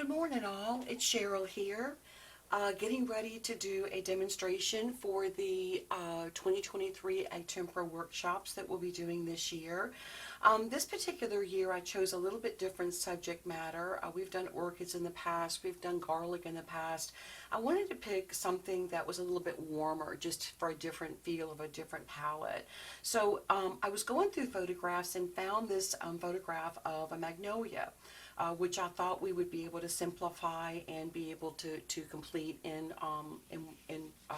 Good morning all, it's Cheryl here, getting ready to do a demonstration for the 2023 Egg Tempera workshops that we'll be doing this year. This particular year I chose a little bit different subject matter. We've done orchids in the past, we've done garlic in the past. I wanted to pick something that was a little bit warmer, just for a different feel of a different palette. So I was going through photographs and found this photograph of a magnolia. Which I thought we would be able to simplify and be able to complete in a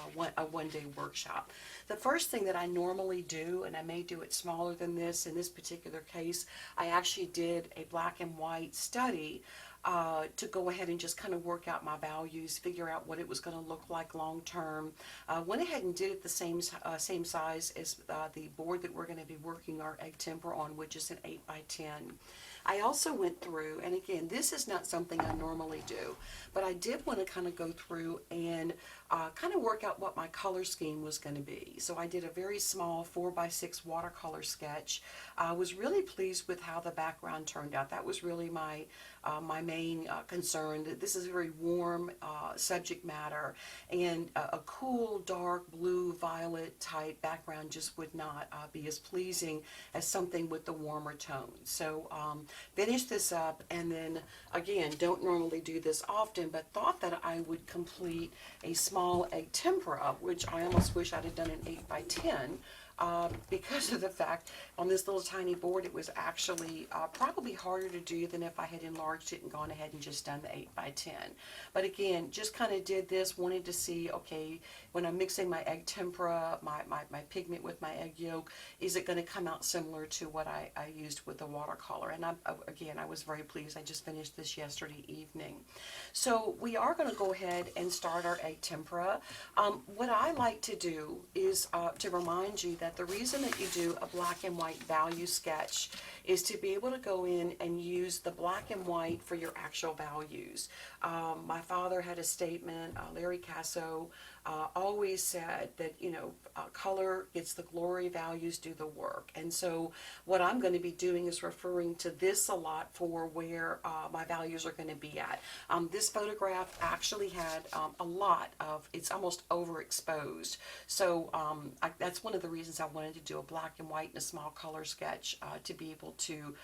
one-day workshop. The first thing that I normally do, and I may do it smaller than this, in this particular case, I actually did a black and white study to go ahead and just kind of work out my values, figure out what it was going to look like long term. Went ahead and did it the same size as the board that we're going to be working our egg tempera on, which is an 8x10. I also went through, and again, this is not something I normally do, but I did want to kind of go through and kind of work out what my color scheme was going to be. So I did a very small 4x6 watercolor sketch. I was really pleased with how the background turned out. That was really my main concern. That this is a very warm subject matter, and a cool dark blue violet type background just would not be as pleasing as something with the warmer tones. So finished this up, and then again, don't normally do this often, but thought that I would complete a small egg tempera, which I almost wish I'd have done an 8x10. Because of the fact on this little tiny board it was actually probably harder to do than if I had enlarged it and gone ahead and just done the 8x10. But again, just kind of did this, wanted to see, okay, when I'm mixing my egg tempera, my pigment with my egg yolk, is it going to come out similar to what I used with the watercolor? And again, I was very pleased. I just finished this yesterday evening. So we are going to go ahead and start our egg tempera. What I like to do is to remind you that the reason that you do a black and white value sketch is to be able to go in and use the black and white for your actual values. My father had a statement, Larry Casso, always said that, color gets the glory, values do the work. And so what I'm going to be doing is referring to this a lot for where my values are going to be at. This photograph actually had a lot of, it's almost overexposed. So that's one of the reasons I wanted to do a black and white and a small color sketch to be able to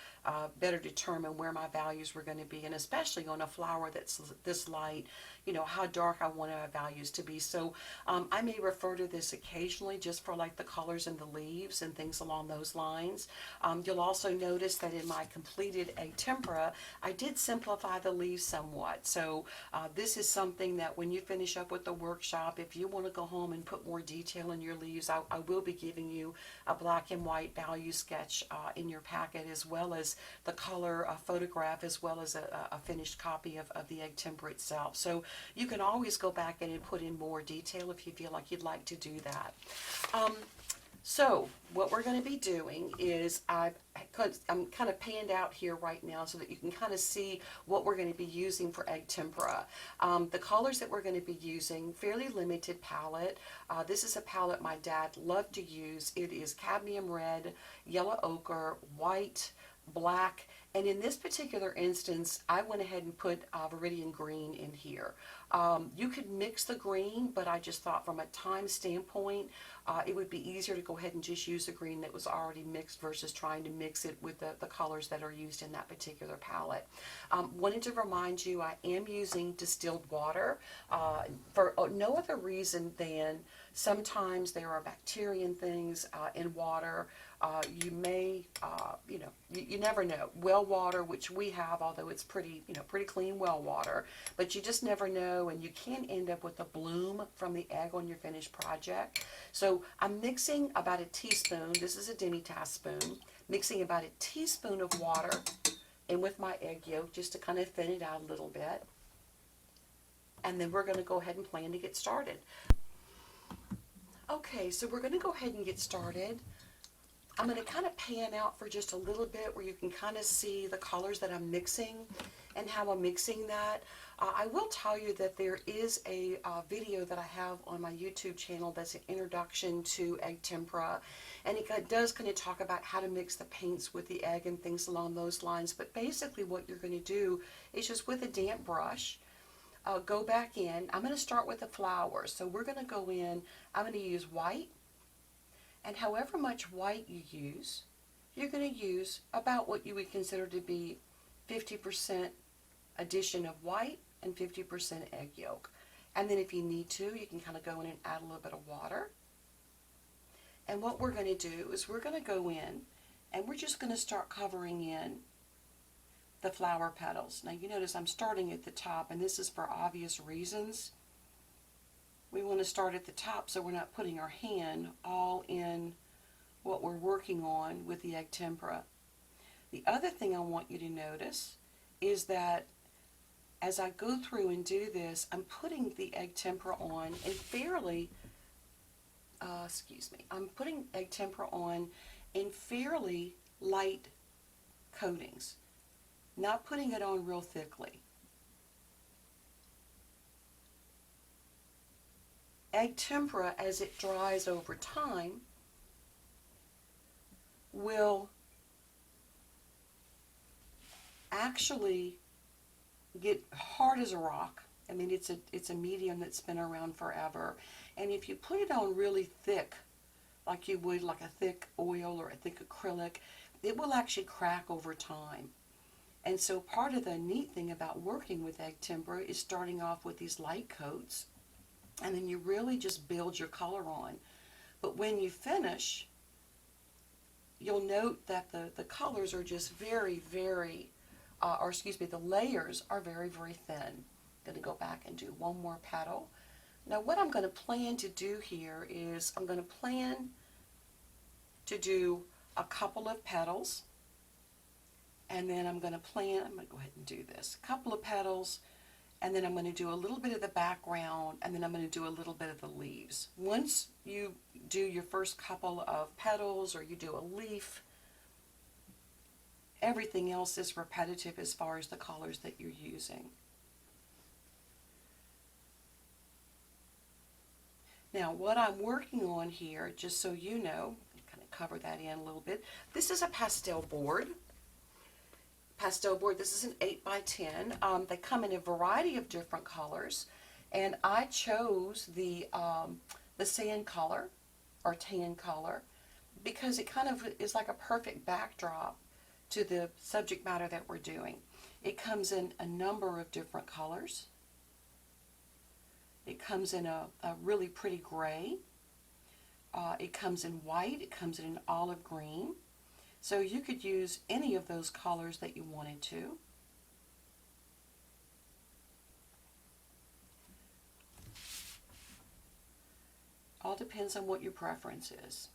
better determine where my values were going to be, and especially on a flower that's this light, how dark I want my values to be. So I may refer to this occasionally just for like the colors in the leaves and things along those lines. You'll also notice that in my completed egg tempera, I did simplify the leaves somewhat. So this is something that when you finish up with the workshop, if you want to go home and put more detail in your leaves, I will be giving you a black and white value sketch in your packet, as well as the color photograph, as well as a finished copy of the egg tempera itself. So you can always go back in and put in more detail if you feel like you'd like to do that. So what we're going to be doing is I'm kind of panned out here right now so that you can kind of see what we're going to be using for egg tempera. The colors that we're going to be using, fairly limited palette. This is a palette my dad loved to use. It is cadmium red, yellow ochre, white, black, and in this particular instance I went ahead and put Viridian green in here. You could mix the green, but I just thought from a time standpoint it would be easier to go ahead and just use the green that was already mixed versus trying to mix it with the colors that are used in that particular palette. Wanted to remind you I am using distilled water for no other reason than sometimes there are bacteria and things in water. You may, you never know. Well water, which we have, although it's pretty clean well water, but you just never know, and you can end up with a bloom from the egg on your finished project. So I'm mixing about a teaspoon, this is a demi-tasse spoon, mixing about a teaspoon of water in with my egg yolk just to kind of thin it out a little bit. And then we're going to go ahead and plan to get started. Okay, so we're going to go ahead and get started. I'm going to kind of pan out for just a little bit where you can kind of see the colors that I'm mixing and how I'm mixing that. I will tell you that there is a video that I have on my YouTube channel that's an introduction to egg tempera, and it does kind of talk about how to mix the paints with the egg and things along those lines. But basically what you're going to do is just with a damp brush, go back in. I'm going to start with the flowers. So we're going to go in, I'm going to use white, and however much white you use, you're going to use about what you would consider to be 50% addition of white and 50% egg yolk. And then if you need to, you can kind of go in and add a little bit of water. And what we're going to do is we're going to go in and we're just going to start covering in the flower petals. Now you notice I'm starting at the top, and this is for obvious reasons. We want to start at the top so we're not putting our hand all in what we're working on with the egg tempera. The other thing I want you to notice is that as I go through and do this, I'm putting the egg tempera on in fairly, I'm putting egg tempera on in fairly light coatings, not putting it on real thickly. Egg tempera, as it dries over time, will actually get hard as a rock. I mean, it's a medium that's been around forever. And if you put it on really thick, like you would like a thick oil or a thick acrylic, it will actually crack over time. And so part of the neat thing about working with egg tempera is starting off with these light coats, and then you really just build your color on. But when you finish, you'll note that the colors are just very, very, the layers are very, very thin. I'm going to go back and do one more petal. Now what I'm going to plan to do here is I'm going to plan to do a couple of petals, and then I'm going to go ahead and do this. A couple of petals, and then I'm going to do a little bit of the background, and then I'm going to do a little bit of the leaves. Once you do your first couple of petals or you do a leaf, everything else is repetitive as far as the colors that you're using. Now what I'm working on here, just so you know, kind of cover that in a little bit, this is a pastel board. This is an 8 by 10. They come in a variety of different colors, and I chose the sand color or tan color because it kind of is like a perfect backdrop to the subject matter that we're doing. It comes in a number of different colors. It comes in a really pretty gray. It comes in white. It comes in an olive green. So you could use any of those colors that you wanted to. All depends on what your preference is.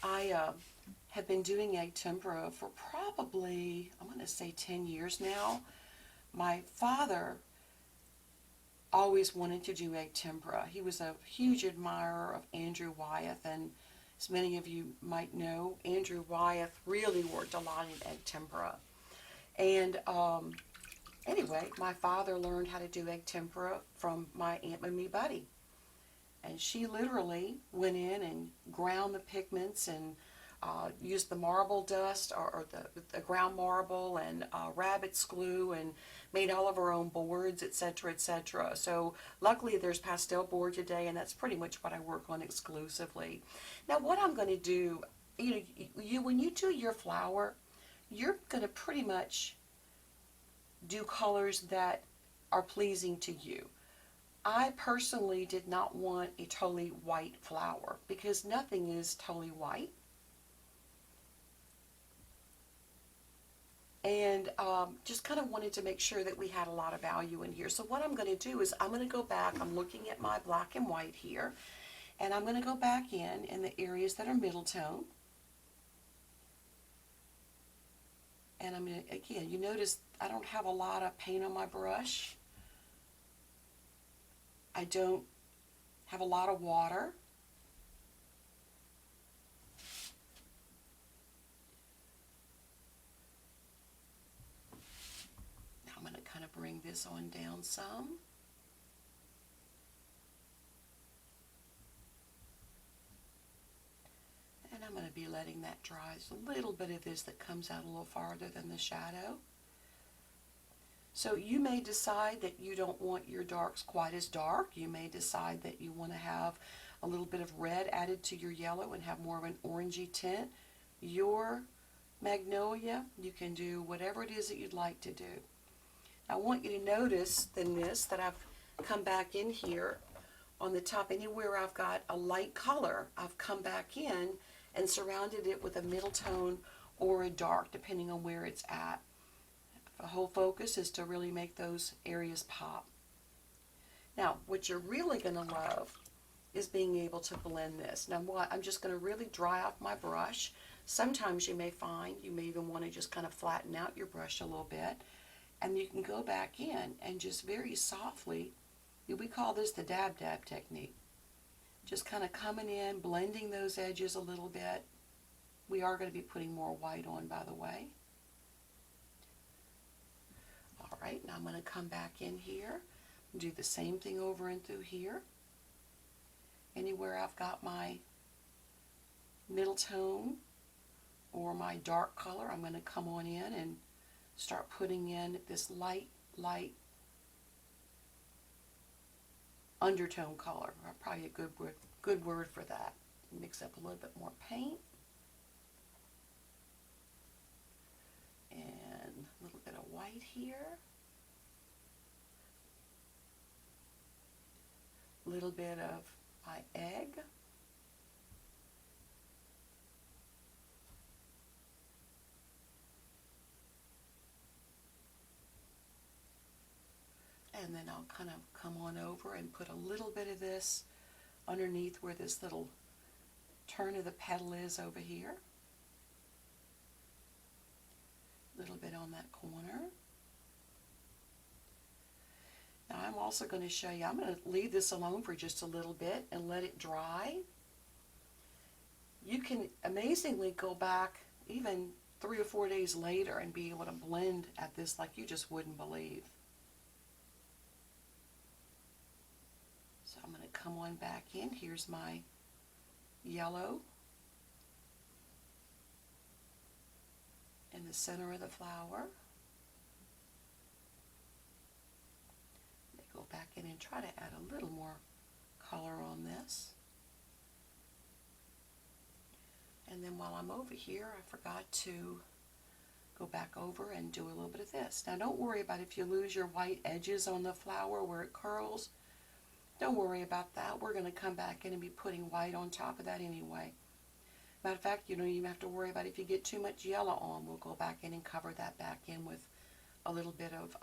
I have been doing egg tempera for probably, I'm going to say 10 years now. My father always wanted to do egg tempera. He was a huge admirer of Andrew Wyeth, and as many of you might know, Andrew Wyeth really worked a lot in egg tempera. And anyway, my father learned how to do egg tempera from my Aunt Mimi Buddy. And she literally went in and ground the pigments and used the marble dust or the ground marble and rabbit's glue and made all of her own boards, etc., etc. So luckily there's pastel board today, and that's pretty much what I work on exclusively. Now what I'm going to do, when you do your flower, you're going to pretty much do colors that are pleasing to you. I personally did not want a totally white flower because nothing is totally white. And just kind of wanted to make sure that we had a lot of value in here. So what I'm going to do is I'm going to go back, I'm looking at my black and white here, and I'm going to go back in the areas that are middle tone. And I'm going to, again, you notice I don't have a lot of paint on my brush. I don't have a lot of water. Now I'm going to kind of bring this on down some. And I'm going to be letting that dry. There's a little bit of this that comes out a little farther than the shadow. So you may decide that you don't want your darks quite as dark. You may decide that you want to have a little bit of red added to your yellow and have more of an orangey tint. Your Magnolia, you can do whatever it is that you'd like to do. I want you to notice in this that I've come back in here on the top, anywhere I've got a light color, I've come back in and surrounded it with a middle tone or a dark, depending on where it's at. The whole focus is to really make those areas pop. Now, what you're really going to love is being able to blend this. Now, I'm just going to really dry off my brush. Sometimes you may find you may even want to just kind of flatten out your brush a little bit, and you can go back in and just very softly, we call this the dab technique. Just kind of coming in, blending those edges a little bit. We are going to be putting more white on, by the way. All right, now I'm going to come back in here and do the same thing over and through here. Anywhere I've got my middle tone or my dark color, I'm going to come on in and start putting in this light undertone color. Probably a good word for that. Mix up a little bit more paint. And a little bit of white here. A little bit of my egg. And then I'll kind of come on over and put a little bit of this underneath where this little turn of the petal is over here. A little bit on that corner. Now I'm also going to show you, I'm going to leave this alone for just a little bit and let it dry. You can amazingly go back even 3 or 4 days later and be able to blend at this like you just wouldn't believe. So I'm going to come on back in. Here's my yellow in the center of the flower. Go back in and try to add a little more color on this. And then while I'm over here, I forgot to go back over and do a little bit of this. Now don't worry about if you lose your white edges on the flower where it curls. Don't worry about that. We're going to come back in and be putting white on top of that anyway. Matter of fact, you don't even have to worry about if you get too much yellow on. We'll go back in and cover that back in with a little bit of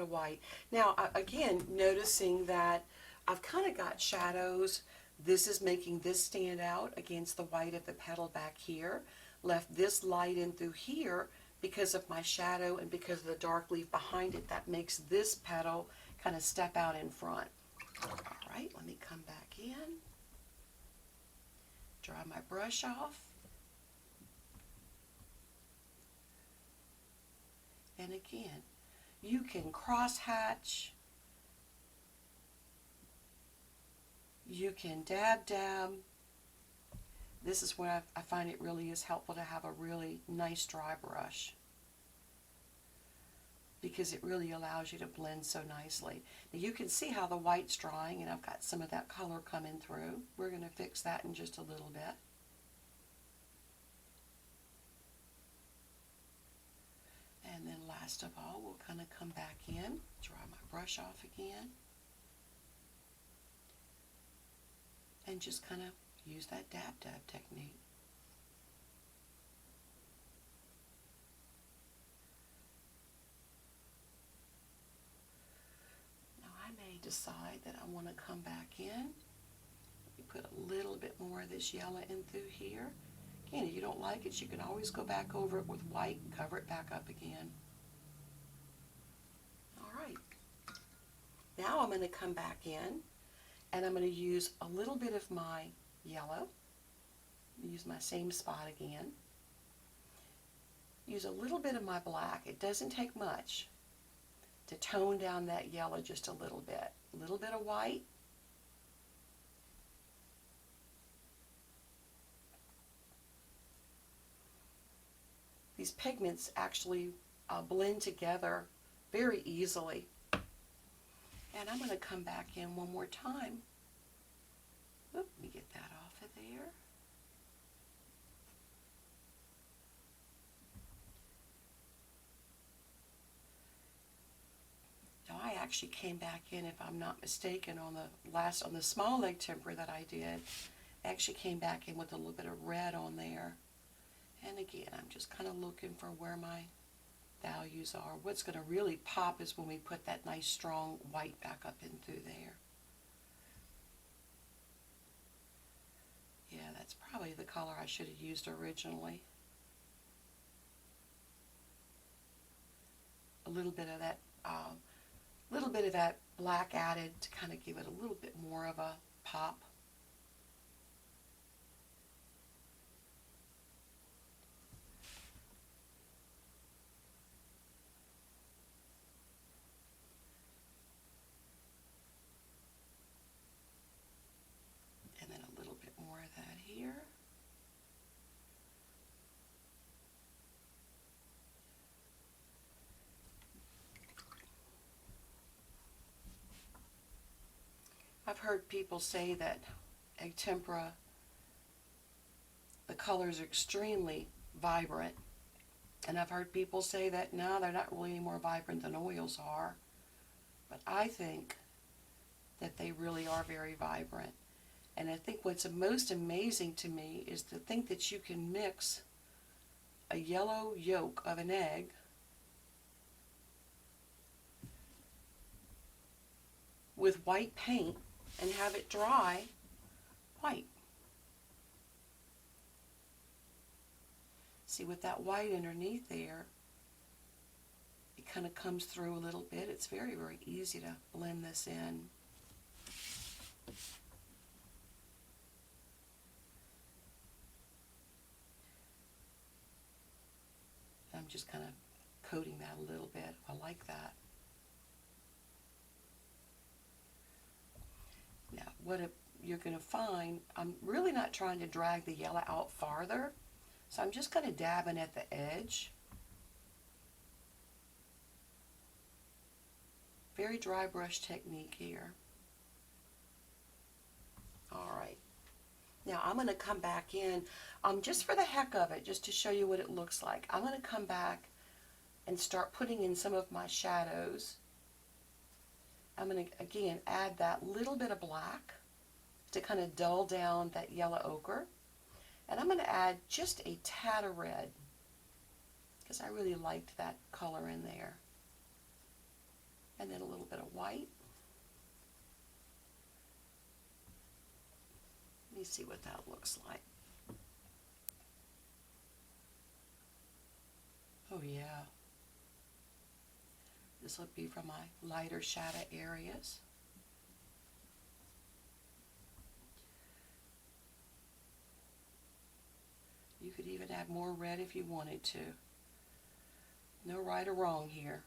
white. Now, again, noticing that I've kind of got shadows. This is making this stand out against the white of the petal back here. Left this light in through here because of my shadow and because of the dark leaf behind it. That makes this petal kind of step out in front. All right, let me come back in. Dry my brush off. And again, you can cross hatch, you can dab. This is where I find it really is helpful to have a really nice dry brush, because it really allows you to blend so nicely. Now you can see how the white's drying, and I've got some of that color coming through. We're going to fix that in just a little bit. And then last of all, we'll kind of come back in, dry my brush off again, and just kind of use that dab technique. Now I may decide that I want to come back in, put a little bit more of this yellow in through here. Again, if you don't like it, you can always go back over it with white and cover it back up again. All right. Now I'm going to come back in and I'm going to use a little bit of my yellow. Use my same spot again. Use a little bit of my black. It doesn't take much to tone down that yellow just a little bit. A little bit of white. These pigments actually blend together very easily. And I'm going to come back in one more time. Oop, let me get that off of there. Now I actually came back in, if I'm not mistaken, on the small leg tempera that I did. I actually came back in with a little bit of red on there. And again, I'm just kind of looking for where my values are. What's going to really pop is when we put that nice strong white back up in through there. Yeah, that's probably the color I should have used originally. A little bit of that black added to kind of give it a little bit more of a pop. And then a little bit more of that here. I've heard people say that egg tempera, the colors are extremely vibrant. And I've heard people say that no, they're not really any more vibrant than oils are. But I think that they really are very vibrant. And I think what's most amazing to me is to think that you can mix a yellow yolk of an egg with white paint and have it dry white. See, with that white underneath there, it kind of comes through a little bit. It's very, very easy to blend this in. I'm just kind of coating that a little bit. I like that. Now, you're going to find, I'm really not trying to drag the yellow out farther, so I'm just kind of dabbing at the edge. Very dry brush technique here. All right. Now I'm going to come back in, just for the heck of it, just to show you what it looks like. I'm going to come back and start putting in some of my shadows. I'm going to, again, add that little bit of black to kind of dull down that yellow ochre. And I'm going to add just a tad of red, because I really liked that color in there. And then a little bit of white. Let me see what that looks like. Oh yeah. This will be for my lighter shadow areas. You could even add more red if you wanted to. No right or wrong here.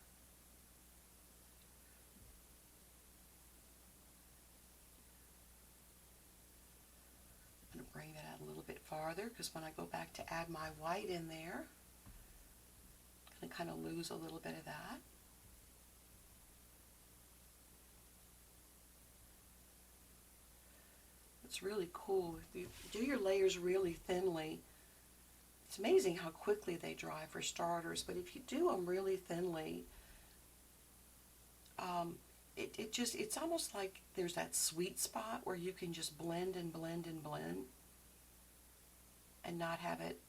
I'm going to bring that out a little bit farther, because when I go back to add my white in there, I'm going to kind of lose a little bit of that. It's really cool. If you do your layers really thinly, it's amazing how quickly they dry for starters, but if you do them really thinly, it's almost like there's that sweet spot where you can just blend and blend and blend and not have it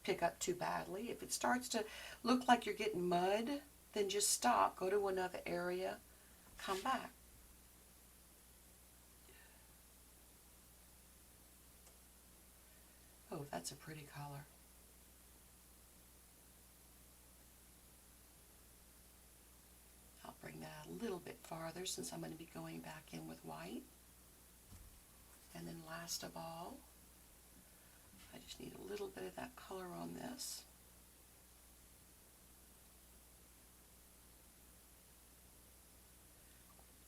pick up too badly. If it starts to look like you're getting mud, then just stop, go to another area, come back. Oh, that's a pretty color. I'll bring that a little bit farther since I'm going to be going back in with white. And then last of all, I just need a little bit of that color on this.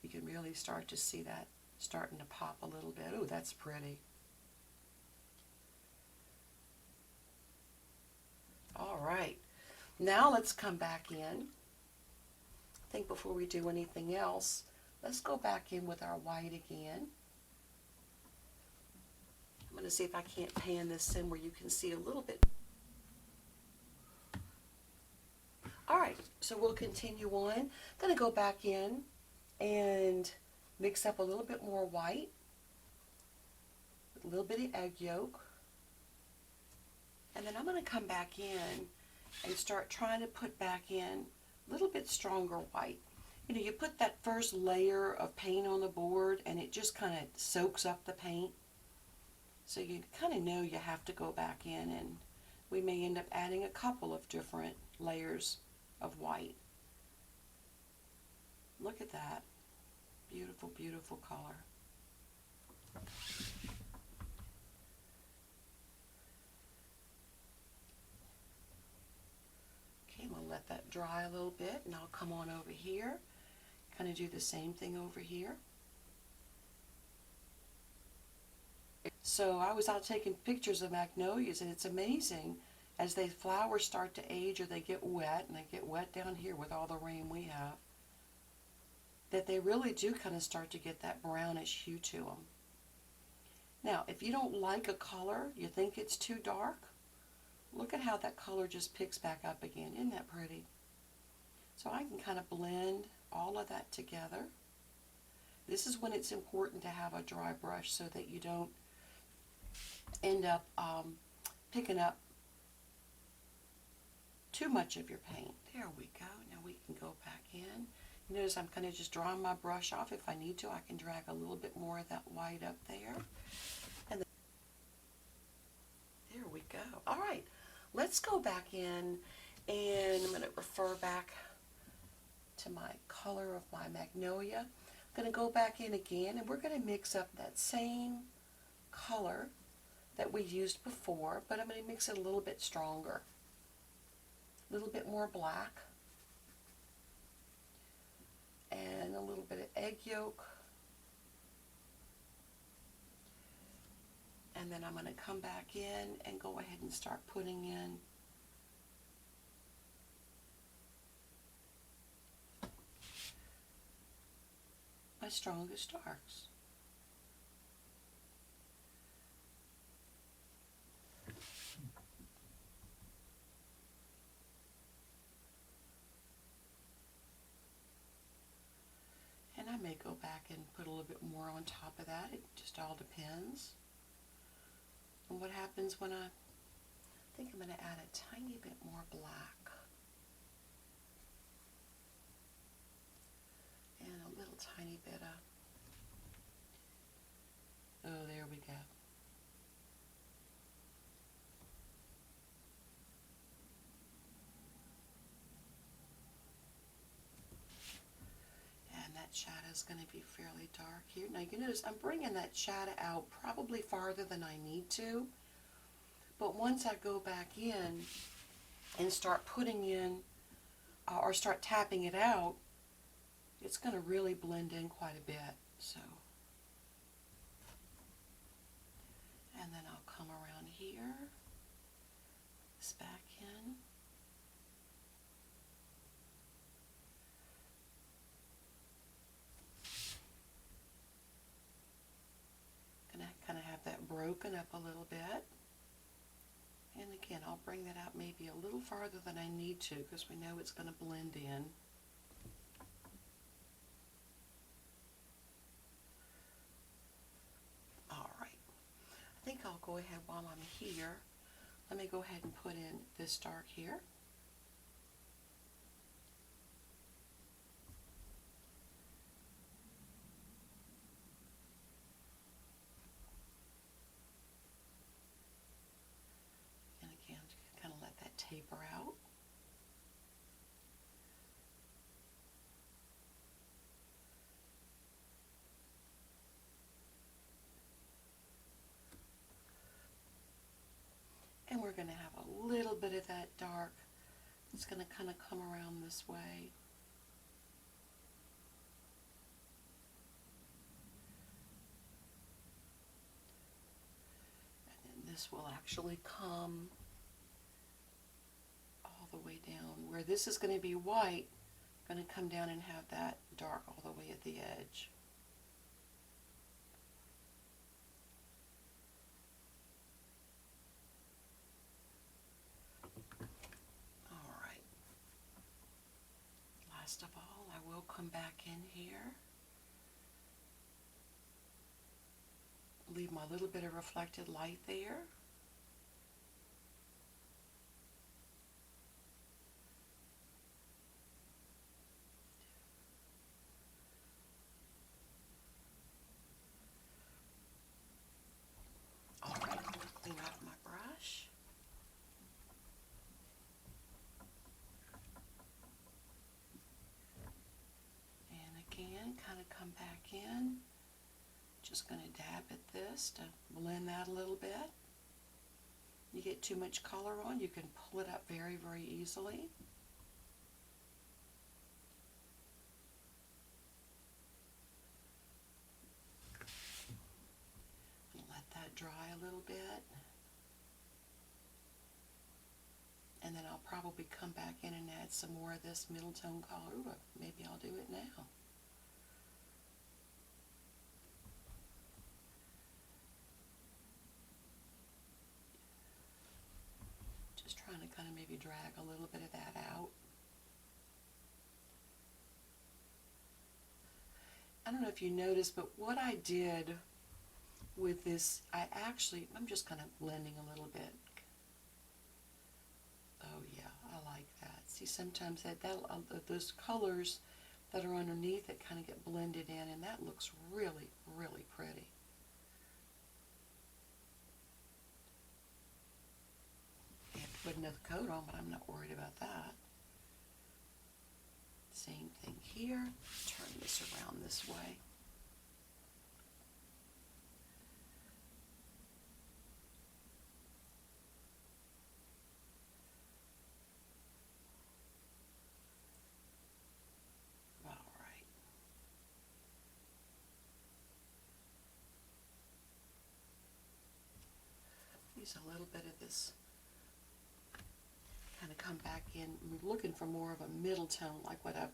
You can really start to see that starting to pop a little bit. Oh, that's pretty. All right, now let's come back in. I think before we do anything else, let's go back in with our white again. I'm going to see if I can't pan this in where you can see a little bit. All right, so we'll continue on. I'm going to go back in and mix up a little bit more white with a little bit of egg yolk. And then I'm going to come back in and start trying to put back in a little bit stronger white. You know, you put that first layer of paint on the board and it just kind of soaks up the paint. So you kind of know you have to go back in, and we may end up adding a couple of different layers of white. Look at that. Beautiful, beautiful color. Okay, I'm going to let that dry a little bit, and I'll come on over here. Kind of do the same thing over here. So I was out taking pictures of magnolias, and it's amazing as the flowers start to age or they get wet, and they get wet down here with all the rain we have, that they really do kind of start to get that brownish hue to them. Now, if you don't like a color, you think it's too dark, look at how that color just picks back up again. Isn't that pretty? So I can kind of blend all of that together. This is when it's important to have a dry brush so that you don't end up picking up too much of your paint. There we go. Now we can go back in. You notice I'm kind of just drawing my brush off. If I need to, I can drag a little bit more of that white up there. And there we go. All right, let's go back in, and I'm going to refer back to my color of my Magnolia. I'm going to go back in again, and we're going to mix up that same color that we used before, but I'm going to mix it a little bit stronger, a little bit more black, and a little bit of egg yolk. And then I'm going to come back in and go ahead and start putting in my strongest darks. And I may go back and put a little bit more on top of that. It just all depends on what happens when I think I'm going to add a tiny bit more black. And a little tiny bit of, oh, there we go. And that shadow is going to be fairly dark here. Now you notice I'm bringing that shadow out probably farther than I need to. But once I go back in and start putting in, or start tapping it out, it's going to really blend in quite a bit. So, and then I'll come around here, this back in. Gonna kind of have that broken up a little bit. And again, I'll bring that out maybe a little farther than I need to because we know it's going to blend in. All right. I think I'll go ahead while I'm here. Let me go ahead and put in this dark here. taper out. And we're going to have a little bit of that dark. It's going to kind of come around this way. And then this will actually come all the way down. Where this is going to be white, going to come down and have that dark all the way at the edge. Last of all, I will come back in here, leave my little bit of reflected light there. All right, clean off my brush. Again, kind of come back in. Just going to dab at this to blend that a little bit. You get too much color on, you can pull it up very, very easily. And let that dry a little bit. And then I'll probably come back in and add some more of this middle tone color. Ooh, maybe I'll do it now. Trying to kind of maybe drag a little bit of that out. I don't know if you noticed, but what I did with this, I'm just kind of blending a little bit. Oh yeah, I like that. See, sometimes those colors that are underneath it kind of get blended in, and that looks really, really pretty. Put another coat on, but I'm not worried about that. Same thing here. Turn this around this way. All right. Use a little bit of this. Kind of come back in. I'm looking for more of a middle tone like what I've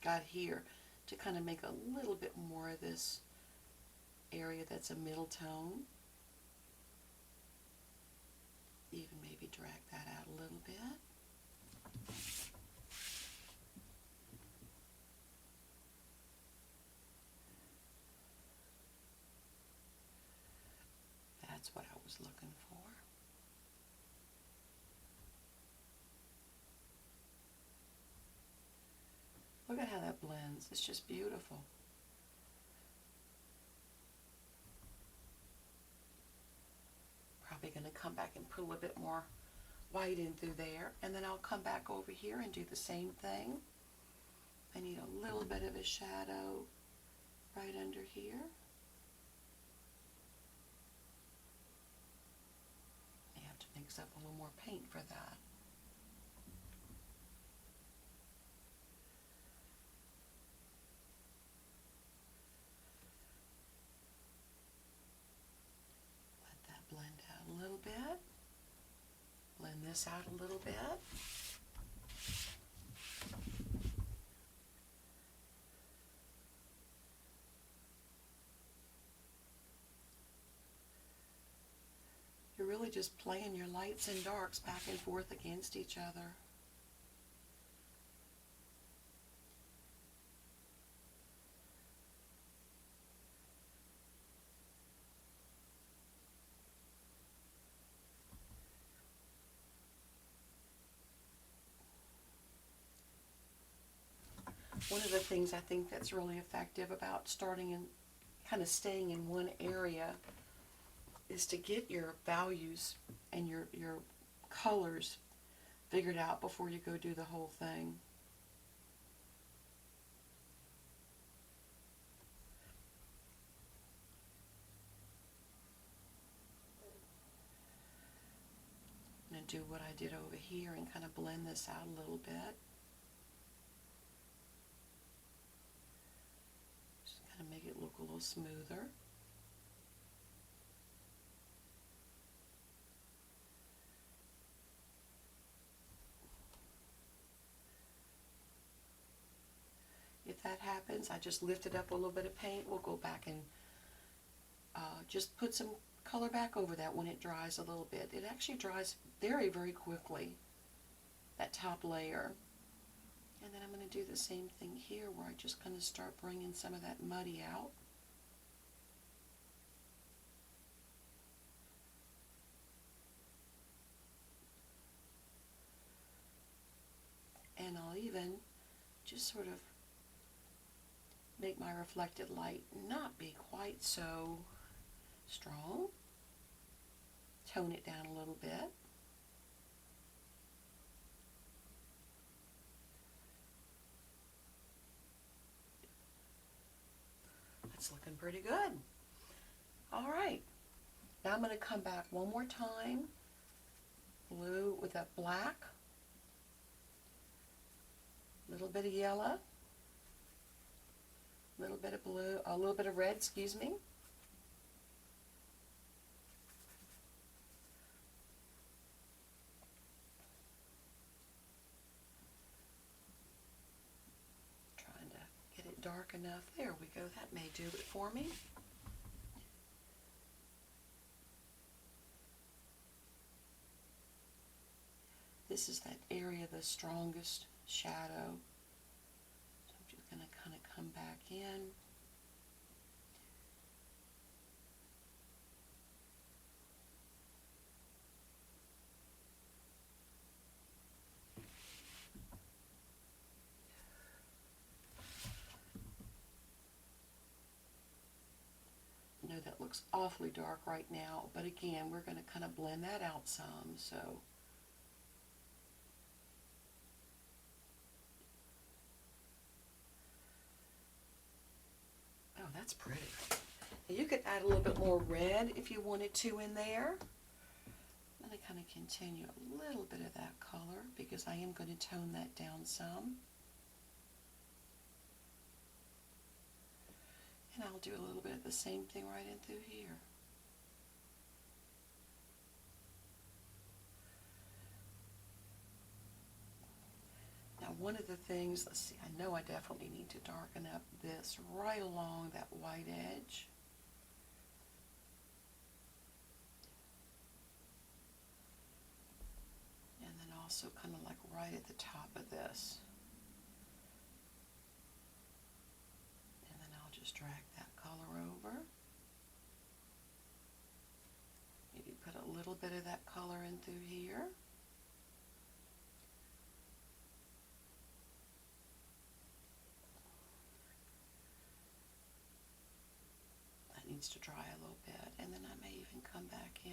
got here to kind of make a little bit more of this area that's a middle tone. Even maybe drag that out a little bit. That's what I was looking for. Look at how that blends. It's just beautiful. Probably going to come back and put a little bit more white in through there. And then I'll come back over here and do the same thing. I need a little bit of a shadow right under here. You have to mix up a little more paint for that. Blend out a little bit. Blend this out a little bit. You're really just playing your lights and darks back and forth against each other. One of the things I think that's really effective about starting and kind of staying in one area is to get your values and your colors figured out before you go do the whole thing. I'm going to do what I did over here and kind of blend this out a little bit. Just kind of make it look a little smoother. If that happens, I just lifted up a little bit of paint. We'll go back and just put some color back over that when it dries a little bit. It actually dries very, very quickly, that top layer. And then I'm going to do the same thing here where I just kind of start bringing some of that muddy out. And I'll even just sort of make my reflected light not be quite so strong. Tone it down a little bit. That's looking pretty good. All right. Now I'm going to come back one more time. Blue with that black. A little bit of yellow. A little bit of blue, a little bit of red, excuse me. Trying to get it dark enough. There we go. That may do it for me. This is that area, the strongest shadow. So I'm just going to kind of come back in. I know that looks awfully dark right now, but again, we're going to kind of blend that out some. So oh, that's pretty. Now you could add a little bit more red if you wanted to in there. I'm going to kind of continue a little bit of that color because I am going to tone that down some. And I'll do a little bit of the same thing right in through here. Now one of the things, let's see, I know I definitely need to darken up this right along that white edge. And then also kind of like right at the top of this. And then I'll just drag that color over. Maybe put a little bit of that color in through here. Needs to dry a little bit, and then I may even come back in.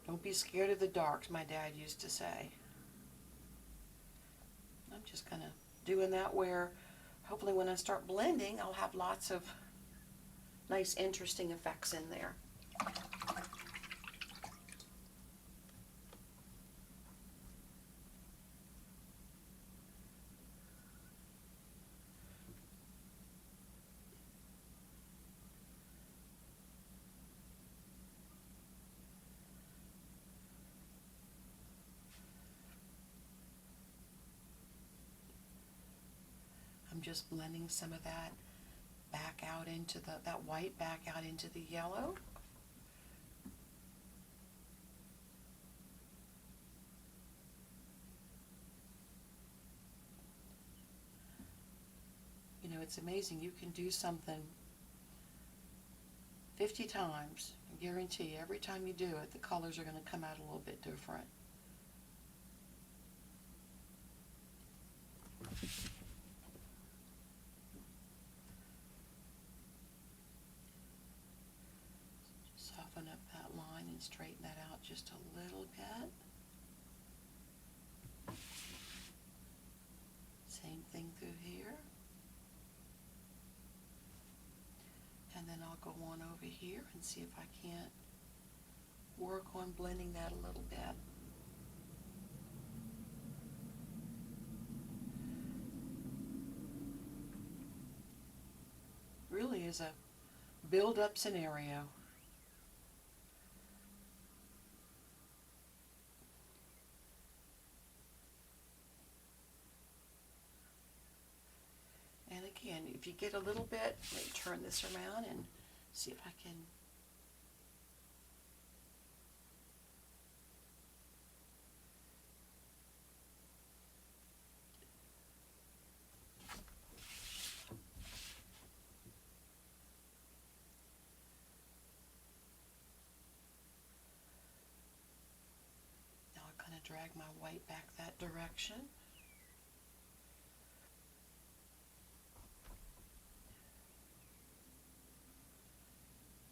Don't be scared of the darks, my dad used to say. I'm just kind of doing that where hopefully when I start blending I'll have lots of nice interesting effects in there. I'm just blending some of that back out into that white back out into the yellow. You know, it's amazing. You can do something 50 times. I guarantee you, every time you do it, the colors are going to come out a little bit different. So straighten that out just a little bit. Same thing through here. And then I'll go on over here and see if I can't work on blending that a little bit. Really is a build-up scenario. And again, if you get a little bit, let me turn this around and see if I can. Now I kind of drag my white back that direction.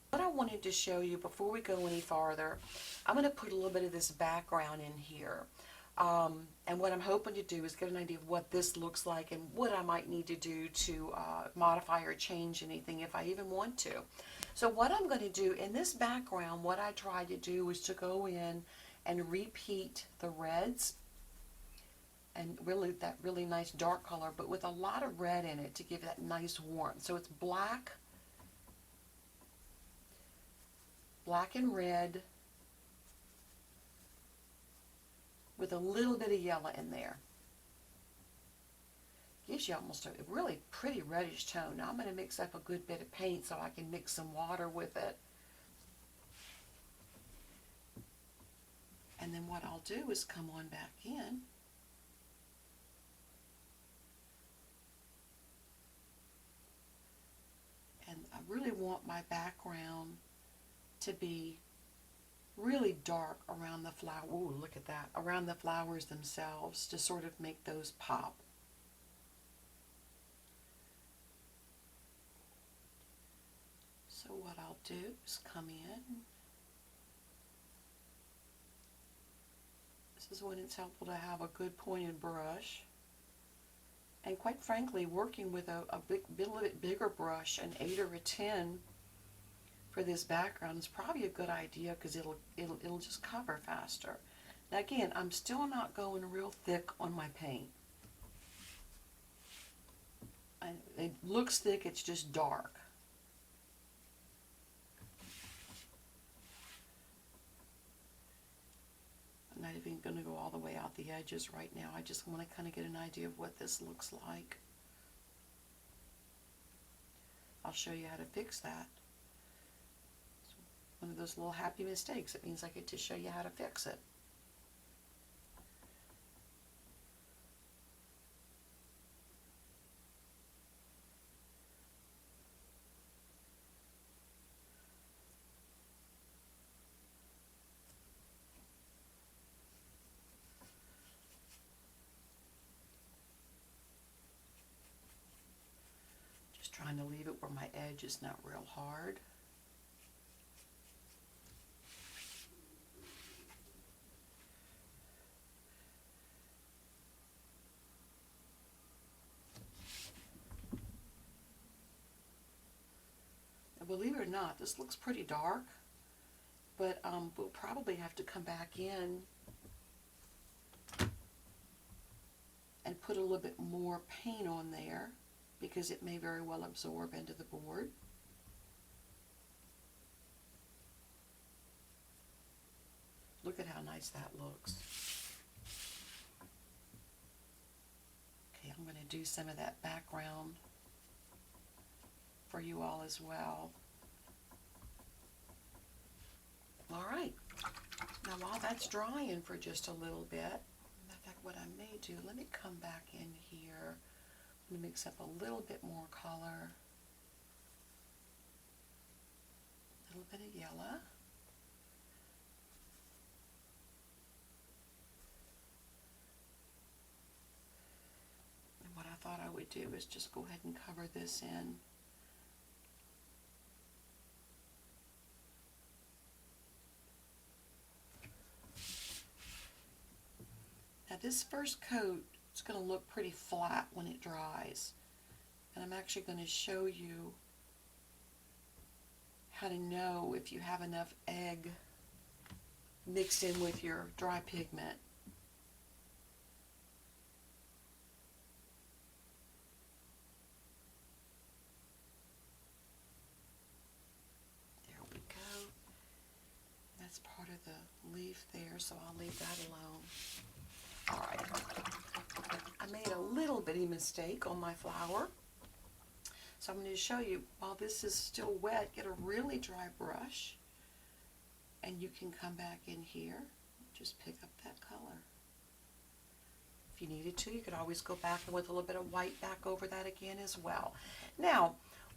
What I wanted to show you before we go any farther, I'm going to put a little bit of this background in here. And what I'm hoping to do is get an idea of what this looks like and what I might need to do to modify or change anything if I even want to. So what I'm going to do in this background, what I tried to do was to go in and repeat the reds and really that really nice dark color, but with a lot of red in it to give that nice warmth. So it's black and red with a little bit of yellow in there. Gives you almost a really pretty reddish tone. Now I'm going to mix up a good bit of paint so I can mix some water with it. And then what I'll do is come on back in and I really want my background to be really dark around the flower. Ooh, look at that. Around the flowers themselves to sort of make those pop. So what I'll do is come in. This is when it's helpful to have a good pointed brush. And quite frankly, working with a little bit bigger brush, an 8 or a 10, for this background is probably a good idea because it'll just cover faster. Now again, I'm still not going real thick on my paint. It looks thick, it's just dark. I'm not even going to go all the way out the edges right now. I just want to kind of get an idea of what this looks like. I'll show you how to fix that. One of those little happy mistakes. It means I get to show you how to fix it. Just trying to leave it where my edge is not real hard. Believe it or not, this looks pretty dark, but we'll probably have to come back in and put a little bit more paint on there because it may very well absorb into the board. Look at how nice that looks. Okay, I'm going to do some of that background for you all as well. All right, now while that's drying for just a little bit, in fact, what I may do, let me come back in here. I'm going to mix up a little bit more color, a little bit of yellow. And what I thought I would do is just go ahead and cover this in. this first coat is going to look pretty flat when it dries. And I'm actually going to show you how to know if you have enough egg mixed in with your dry pigment. There we go. That's part of the leaf there, so I'll leave that alone. All right. I made a little bitty mistake on my flour. So I'm going to show you, while this is still wet, get a really dry brush, and you can come back in here, just pick up that color. If you needed to, you could always go back and with a little bit of white back over that again as well. Now,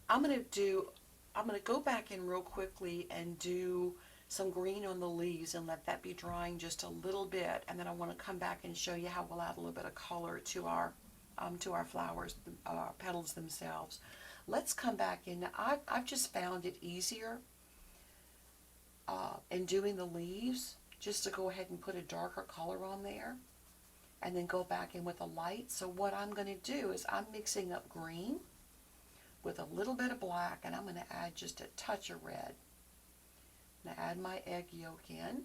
I'm going to go back in real quickly and do some green on the leaves and let that be drying just a little bit, and then I want to come back and show you how we'll add a little bit of color to our flowers, petals themselves. Let's come back in. I've just found it easier in doing the leaves just to go ahead and put a darker color on there and then go back in with a light. So what I'm going to do is I'm mixing up green with a little bit of black, and I'm going to add just a touch of red. I'm going to add my egg yolk in,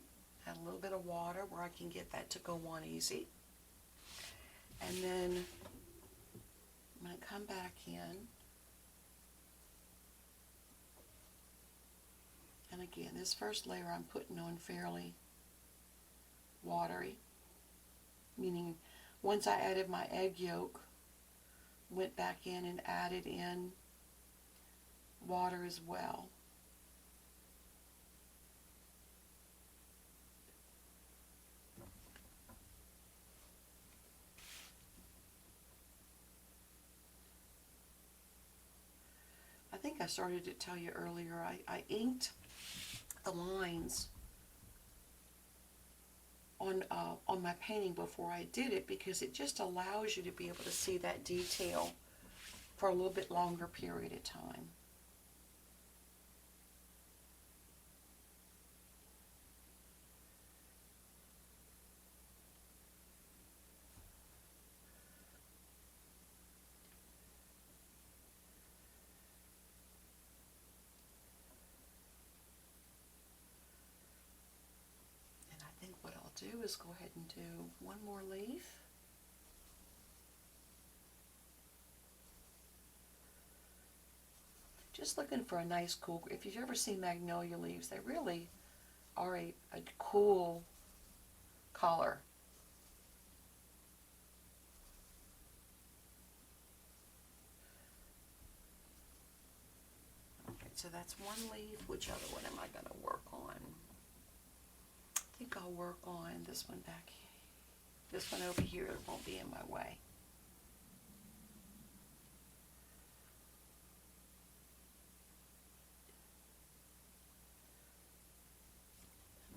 add a little bit of water where I can get that to go on easy. And then I'm going to come back in. And again, this first layer I'm putting on fairly watery, meaning once I added my egg yolk, went back in and added in water as well. I think I started to tell you earlier, I inked the lines on my painting before I did it, because it just allows you to be able to see that detail for a little bit longer period of time. What I'll do is go ahead and do one more leaf. Just looking for a nice cool, if you've ever seen magnolia leaves, they really are a cool color. Okay, so that's one leaf. Which other one am I going to work on? I think I'll work on this one back here. This one over here won't be in my way.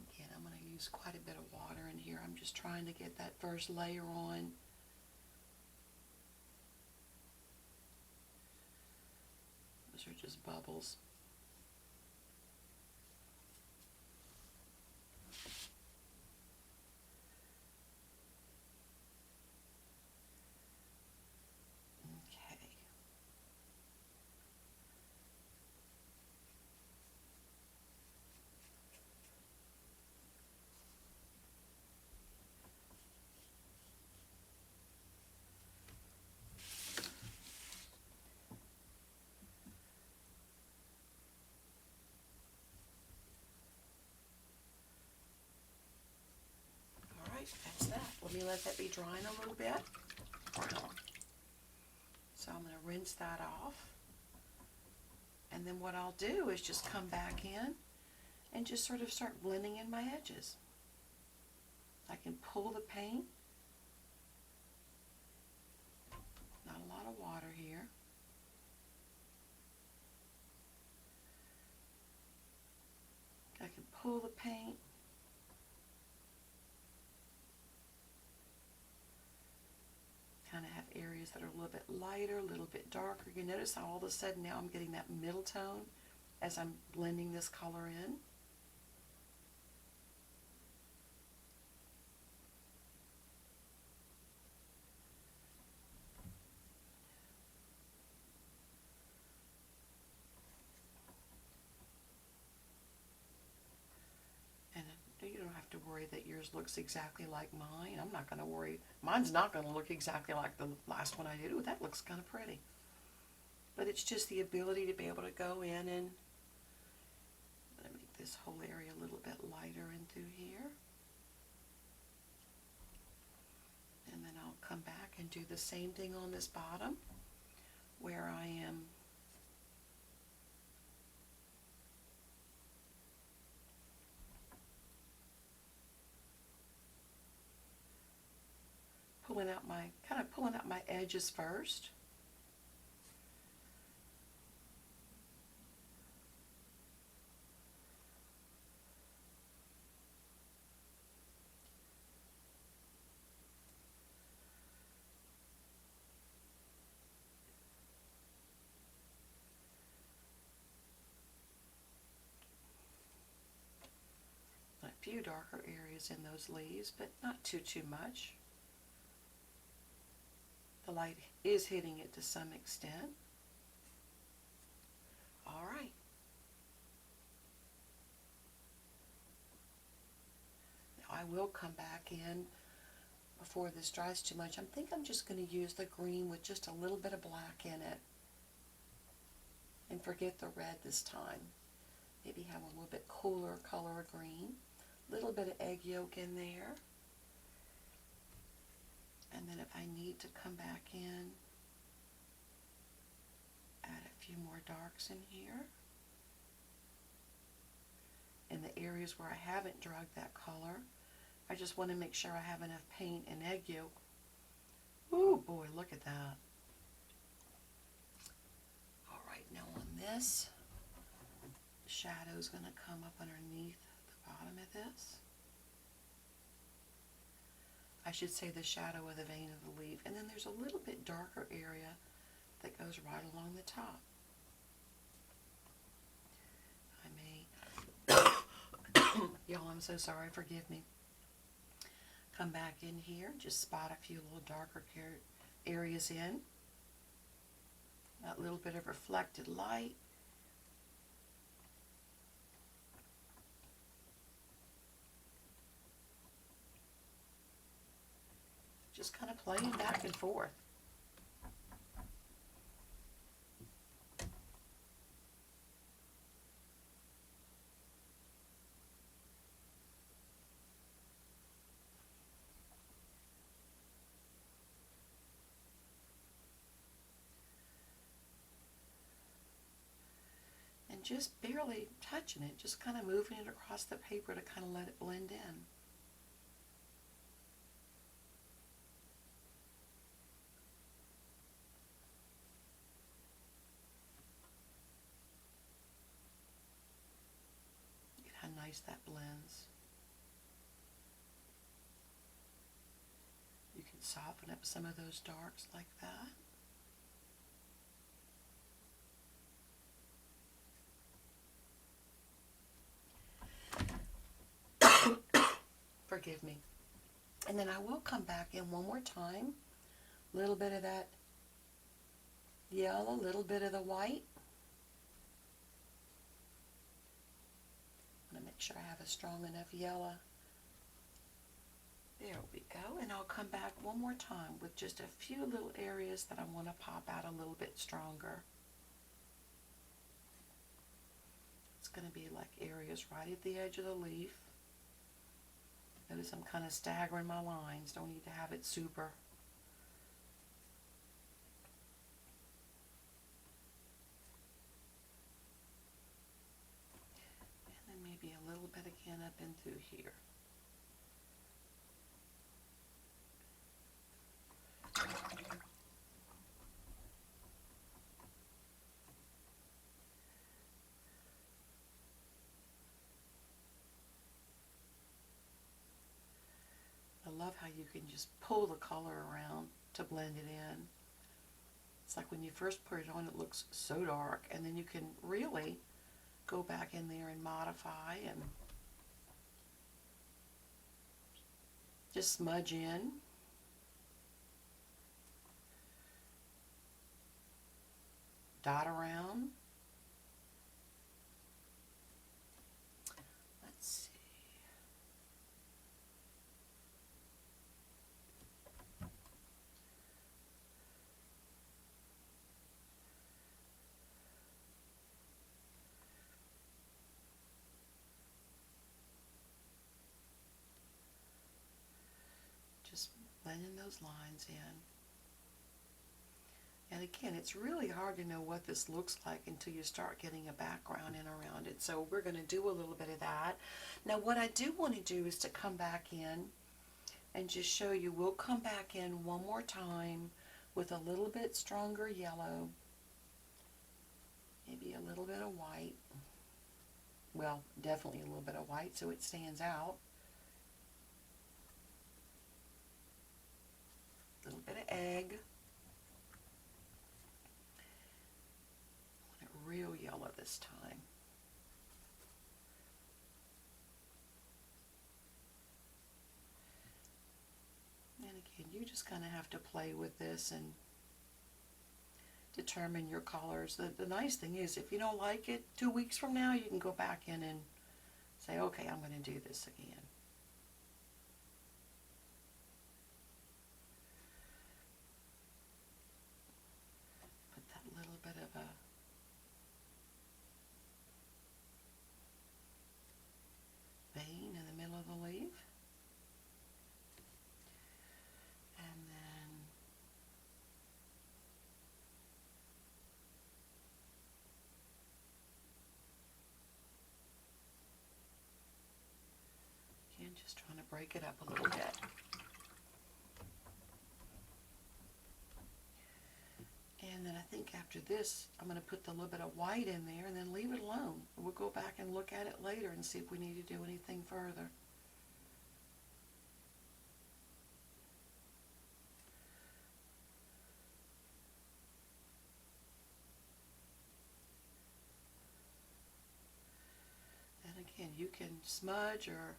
Again, I'm going to use quite a bit of water in here. I'm just trying to get that first layer on. Those are just bubbles. That's that. Let me let that be drying a little bit. So I'm going to rinse that off. And then what I'll do is just come back in and just sort of start blending in my edges. I can pull the paint. Not a lot of water here. I can pull the paint. Kind of have areas that are a little bit lighter, a little bit darker. You notice how all of a sudden now I'm getting that middle tone as I'm blending this color in. have to worry that yours looks exactly like mine. I'm not going to worry. Mine's not going to look exactly like the last one I did. Ooh, that looks kind of pretty. But it's just the ability to be able to go in and make this whole area a little bit lighter in through here. And then I'll come back and do the same thing on this bottom where I am pulling out my edges first. A few darker areas in those leaves, but not too much. The light is hitting it to some extent. All right. Now I will come back in before this dries too much. I think I'm just going to use the green with just a little bit of black in it. And forget the red this time. Maybe have a little bit cooler color of green. A little bit of egg yolk in there. And then if I need to come back in, add a few more darks in here. In the areas where I haven't drugged that color, I just want to make sure I have enough paint and egg yolk. Ooh, boy, look at that. All right, now on this, the shadow's going to come up underneath the bottom of this. I should say the shadow of the vein of the leaf. And then there's a little bit darker area that goes right along the top. I may, y'all, I'm so sorry, forgive me. Come back in here, just spot a few little darker areas in. That little bit of reflected light. Just kind of playing back and forth. And just barely touching it, just kind of moving it across the paper to kind of let it blend in. How nice that blends. You can soften up some of those darks like that. Forgive me. And then I will come back in one more time. A little bit of that yellow, a little bit of the white. I'm going to make sure I have a strong enough yellow. There we go. And I'll come back one more time with just a few little areas that I want to pop out a little bit stronger. It's going to be like areas right at the edge of the leaf. Notice I'm kind of staggering my lines. Don't need to have it super. And then maybe a little bit again up in through here. I love how you can just pull the color around to blend it in. It's like when you first put it on, it looks so dark, and then you can really go back in there and modify and just smudge in. Dot around. Let's see. Blending those lines in. And again, it's really hard to know what this looks like until you start getting a background in around it. So we're going to do a little bit of that. Now what I do want to do is to come back in and just show you. We'll come back in one more time with a little bit stronger yellow. Maybe a little bit of white. Well, definitely a little bit of white so it stands out. A little bit of egg. Real yellow this time. And again, you just kind of have to play with this and determine your colors. The nice thing is, if you don't like it 2 weeks from now, you can go back in and say, okay, I'm going to do this again. Put that little bit of a vein in the middle of the leaf. And then again, just trying to break it up a little bit. And then I think after this, I'm going to put the little bit of white in there and then leave it alone. We'll go back and look at it later and see if we need to do anything further. And again, you can smudge or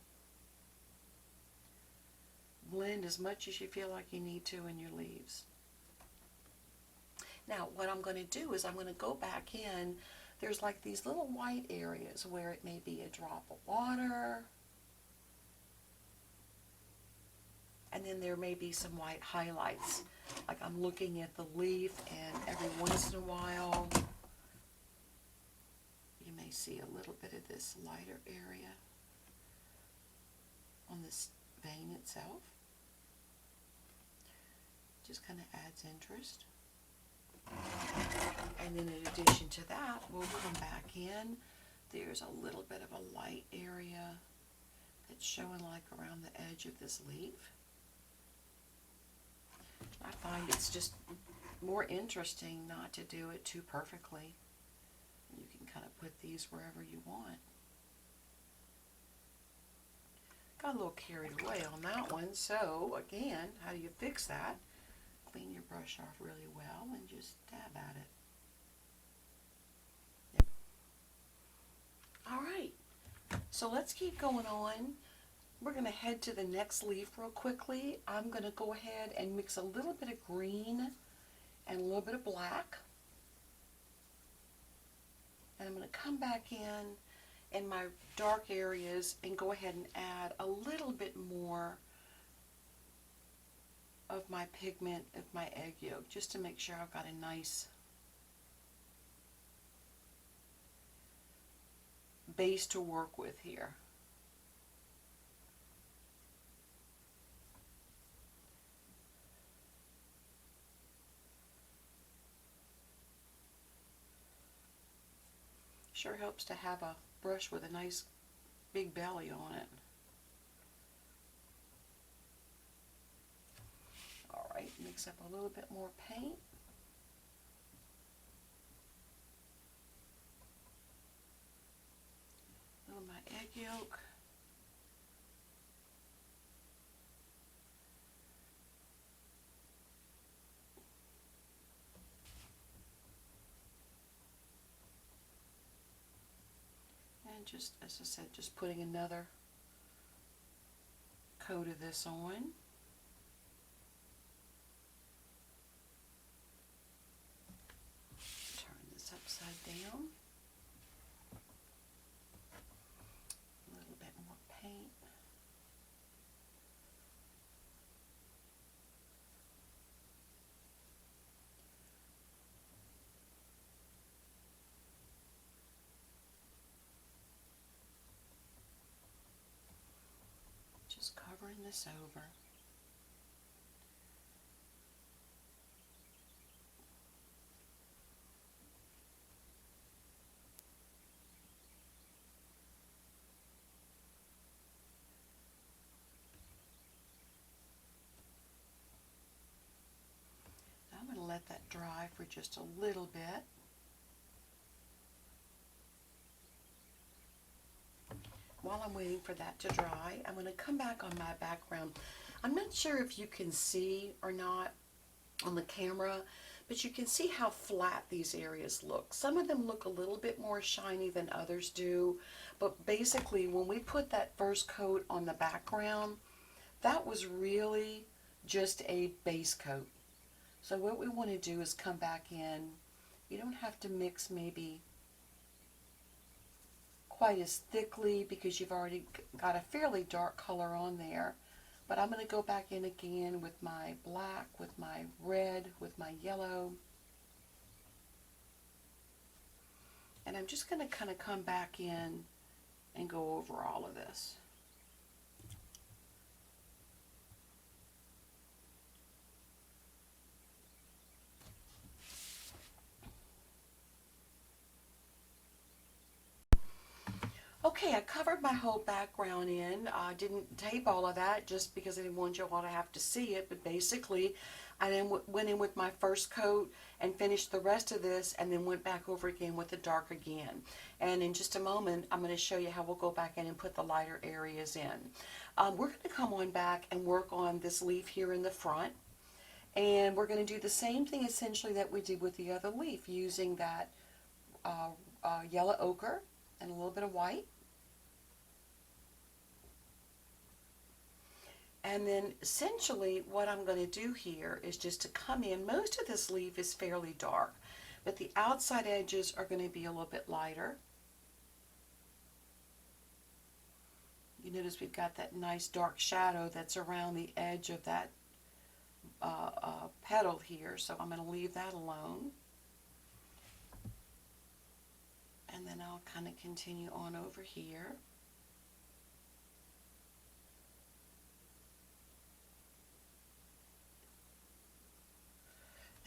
blend as much as you feel like you need to in your leaves. Now what I'm going to do is I'm going to go back in. There's like these little white areas where it may be a drop of water, and then there may be some white highlights. Like I'm looking at the leaf, and every once in a while you may see a little bit of this lighter area on this vein itself. Just kind of adds interest. And then in addition to that, we'll come back in. There's a little bit of a light area that's showing like around the edge of this leaf. I find it's just more interesting not to do it too perfectly. You can kind of put these wherever you want. Got a little carried away on that one, so again, how do you fix that? Clean your brush off really well and just dab at it. Yep. All right, so let's keep going on. We're going to head to the next leaf real quickly. I'm going to go ahead and mix a little bit of green and a little bit of black. And I'm going to come back in my dark areas and go ahead and add a little bit more of my pigment, of my egg yolk, just to make sure I've got a nice base to work with here. Sure helps to have a brush with a nice big belly on it. Alright, mix up a little bit more paint. A little of my egg yolk. And just, as I said, just putting another coat of this on. Turn this upside down. A little bit more paint. Just covering this over. dry for just a little bit. While I'm waiting for that to dry, I'm going to come back on my background. I'm not sure if you can see or not on the camera, but you can see how flat these areas look. Some of them look a little bit more shiny than others do, but basically when we put that first coat on the background, that was really just a base coat. So what we want to do is come back in. You don't have to mix maybe quite as thickly because you've already got a fairly dark color on there. But I'm going to go back in again with my black, with my red, with my yellow. And I'm just going to kind of come back in and go over all of this. Okay, I covered my whole background in. I didn't tape all of that just because I didn't want you all to have to see it, but basically I then went in with my first coat and finished the rest of this and then went back over again with the dark again. And in just a moment, I'm going to show you how we'll go back in and put the lighter areas in. We're going to come on back and work on this leaf here in the front. And we're going to do the same thing essentially that we did with the other leaf, using that yellow ochre and a little bit of white. And then essentially what I'm going to do here is just to come in. Most of this leaf is fairly dark, but the outside edges are going to be a little bit lighter. You notice we've got that nice dark shadow that's around the edge of that petal here, so I'm going to leave that alone. And then I'll kind of continue on over here.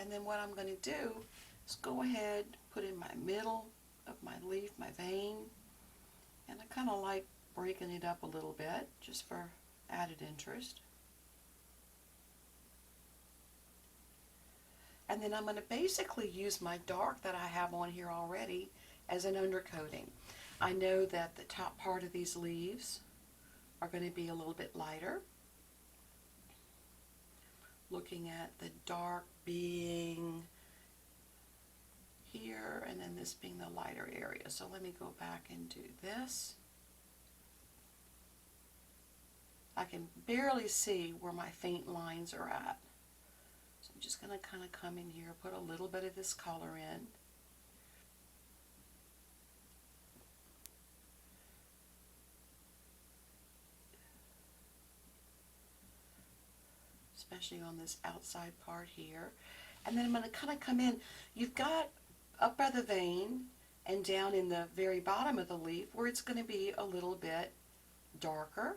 And then what I'm going to do is go ahead, put in my middle of my leaf, my vein, and I kind of like breaking it up a little bit just for added interest. And then I'm going to basically use my dark that I have on here already as an undercoating. I know that the top part of these leaves are going to be a little bit lighter. Looking at the dark being here and then this being the lighter area. So let me go back and do this. I can barely see where my faint lines are at. So I'm just going to kind of come in here, put a little bit of this color in. Especially on this outside part here. And then I'm going to kind of come in. You've got up by the vein and down in the very bottom of the leaf where it's going to be a little bit darker.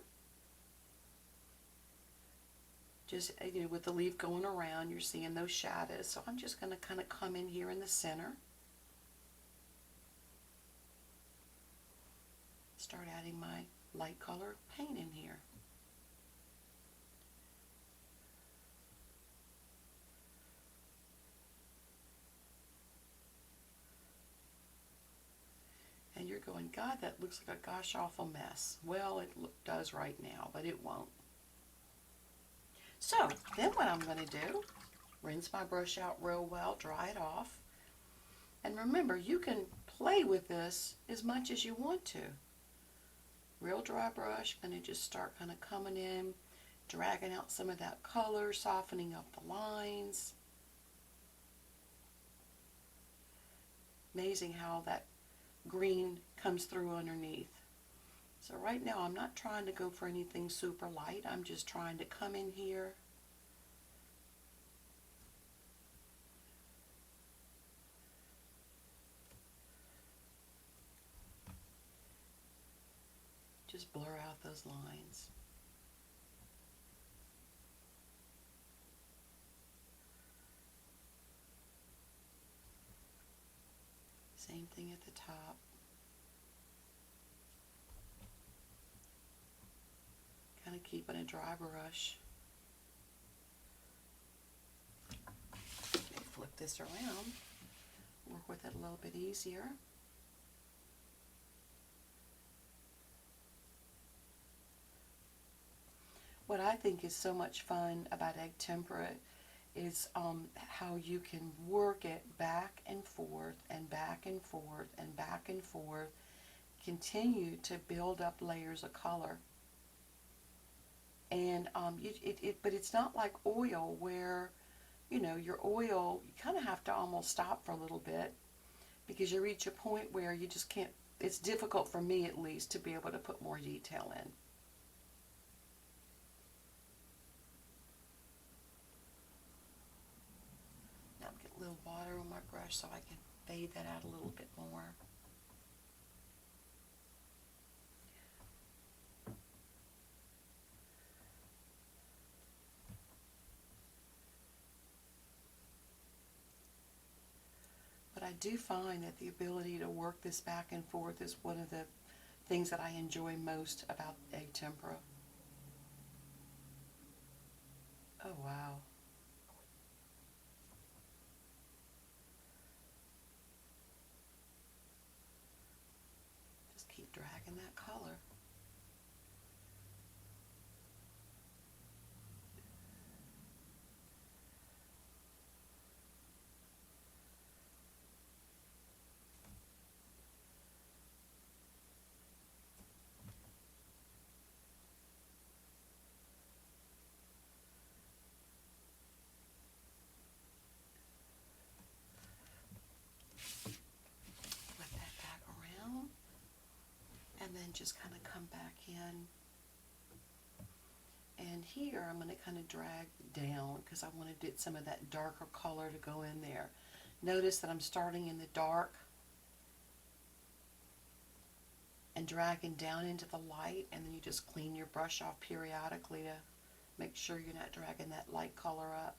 Just, you know, with the leaf going around, you're seeing those shadows. So I'm just going to kind of come in here in the center. Start adding my light color paint in here. And you're going, God, that looks like a gosh awful mess. Well, it does right now, but it won't. So then what I'm going to do, rinse my brush out real well, dry it off. And remember, you can play with this as much as you want to. Real dry brush, going to just start kind of coming in, dragging out some of that color, softening up the lines. Amazing how that green comes through underneath. So right now I'm not trying to go for anything super light. I'm just trying to come in here. Just blur out those lines. Same thing at the top. Kind of keeping a dry brush. Okay, flip this around, work with it a little bit easier. What I think is so much fun about egg tempera is how you can work it back and forth and back and forth and back and forth, continue to build up layers of color. And but it's not like oil where, you know, your oil, you kind of have to almost stop for a little bit because you reach a point where you just can't, it's difficult for me at least to be able to put more detail in. Now get a little water on my brush so I can fade that out a little bit more. But I do find that the ability to work this back and forth is one of the things that I enjoy most about egg tempera. Oh wow. Just keep dragging that color. Flip that back around and then just kind of come back in. And here I'm going to kind of drag down because I wanted to get some of that darker color to go in there. Notice that I'm starting in the dark and dragging down into the light, and then you just clean your brush off periodically to make sure you're not dragging that light color up.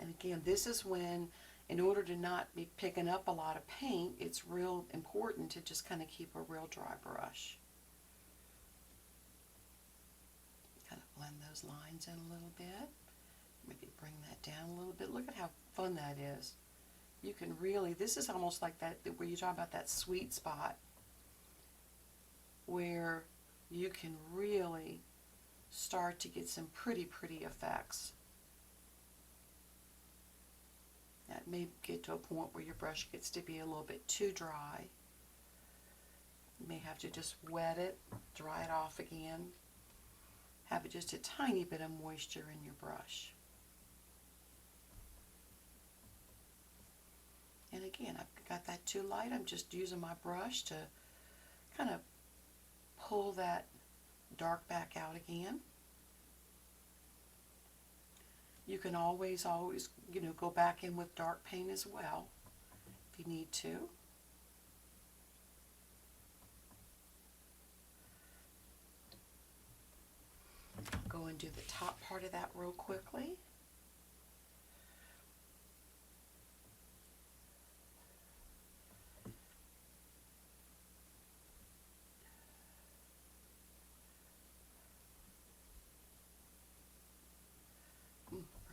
And again, this is when, in order to not be picking up a lot of paint, it's real important to just kind of keep a real dry brush. Kind of blend those lines in a little bit. Maybe bring that down a little bit. Look at how fun that is. You can really, this is almost like that, where you talk about that sweet spot where you can really start to get some pretty effects. That may get to a point where your brush gets to be a little bit too dry. You may have to just wet it, dry it off again, have it just a tiny bit of moisture in your brush. And again, I've got that too light. I'm just using my brush to kind of pull that dark back out again. You can always, you know, go back in with dark paint as well if you need to. I'll go and do the top part of that real quickly.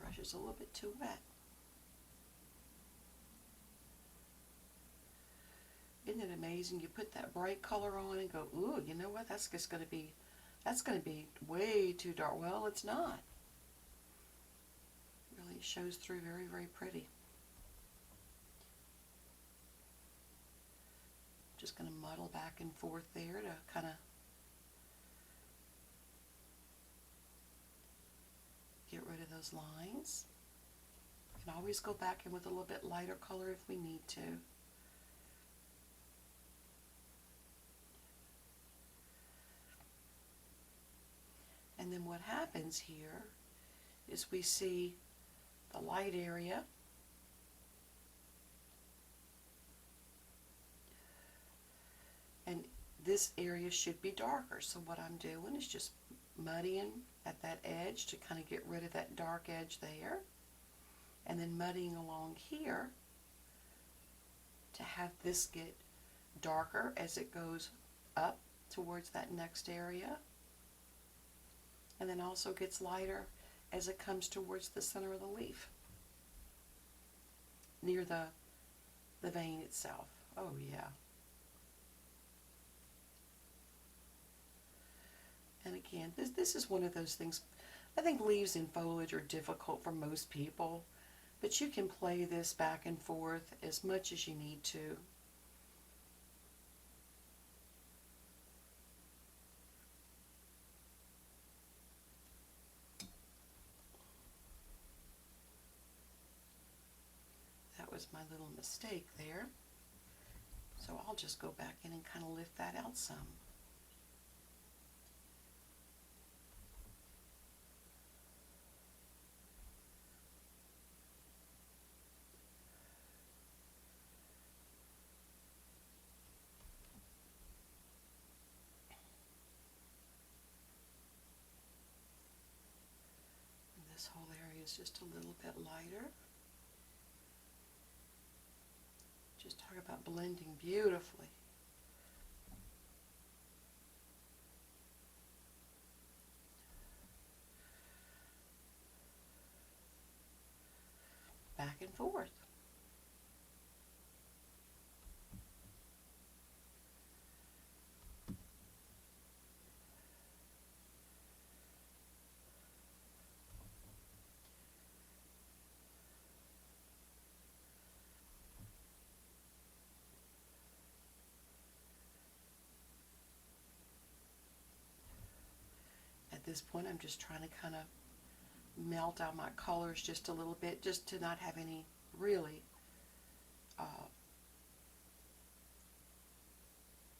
Brush is a little bit too wet. Isn't it amazing? You put that bright color on and go, ooh, you know what? That's going to be way too dark. Well, it's not. It really shows through very pretty. Just going to muddle back and forth there to kind of get rid of those lines. We can always go back in with a little bit lighter color if we need to. And then what happens here is we see the light area and this area should be darker. So what I'm doing is just muddying at that edge to kind of get rid of that dark edge there, and then muddying along here to have this get darker as it goes up towards that next area, and then also gets lighter as it comes towards the center of the leaf, near the vein itself. Oh yeah. And again, this is one of those things, I think leaves and foliage are difficult for most people, but you can play this back and forth as much as you need to. That was my little mistake there. So I'll just go back in and kind of lift that out some. And this whole area is just a little bit lighter. Just talk about blending beautifully. Back and forth. At this point, I'm just trying to kind of melt out my colors just a little bit, just to not have any really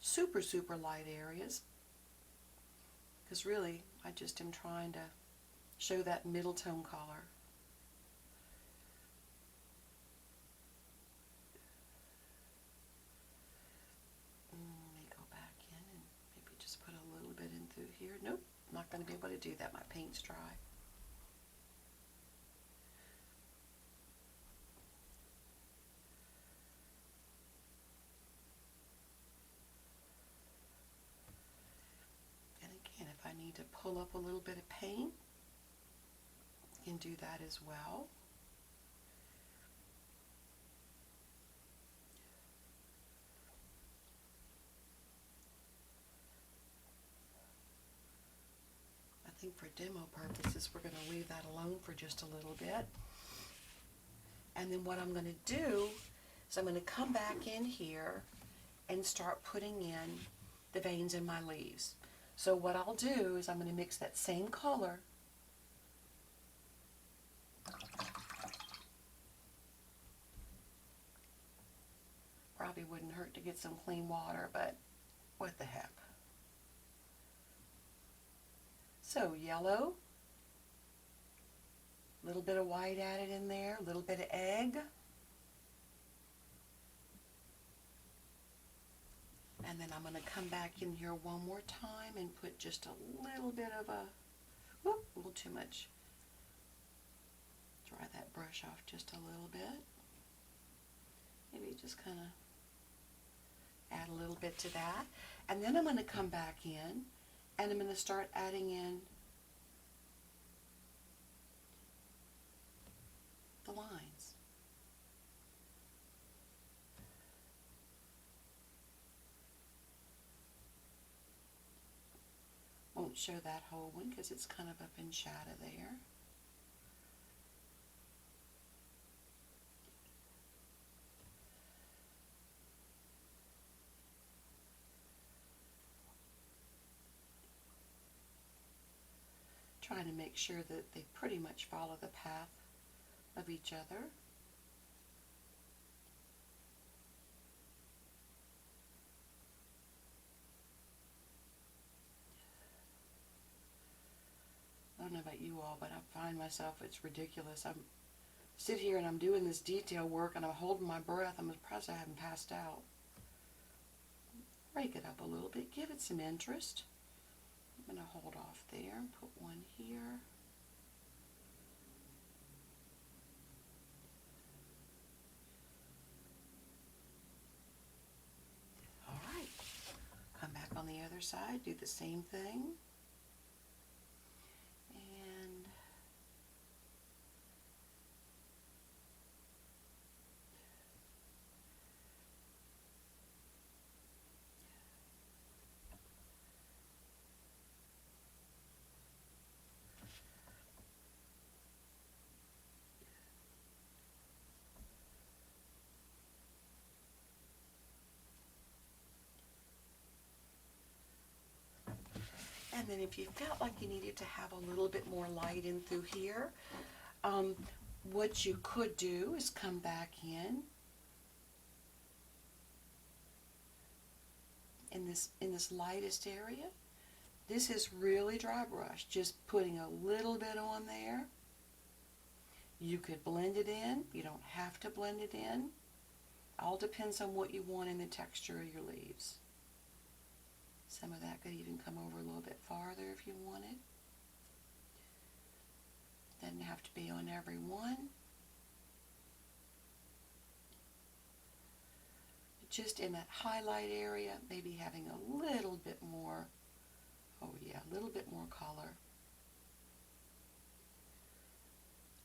super light areas, because really I just am trying to show that middle tone color. Let me go back in and maybe just put a little bit in through here. Nope, not going to be able to do that. My paint's dry. And again, if I need to pull up a little bit of paint, you can do that as well. I think for demo purposes, we're going to leave that alone for just a little bit. And then what I'm going to do is I'm going to come back in here and start putting in the veins in my leaves. So what I'll do is I'm going to mix that same color probably wouldn't hurt to get some clean water, but what the heck. So yellow, a little bit of white added in there, a little bit of egg, and then I'm going to come back in here one more time and put just a little bit of a little too much. Dry that brush off just a little bit. Maybe just kind of add a little bit to that. And then I'm going to come back in and I'm going to start adding in the lines. Won't show that whole one because it's kind of up in shadow there. Trying to make sure that they pretty much follow the path of each other. I don't know about you all, but I find myself, it's ridiculous. I'm sit here and I'm doing this detail work and I'm holding my breath. I'm surprised I haven't passed out. Break it up a little bit, give it some interest. I'm going to hold off there and put one here. All right, come back on the other side, do the same thing. And And then if you felt like you needed to have a little bit more light in through here, what you could do is come back in this lightest area. This is really dry brush, just putting a little bit on there. You could blend it in. You don't have to blend it in. All depends on what you want in the texture of your leaves. Some of that could even come over a little bit farther if you wanted. Doesn't have to be on every one. Just in that highlight area, maybe having a little bit more, oh yeah, a little bit more color.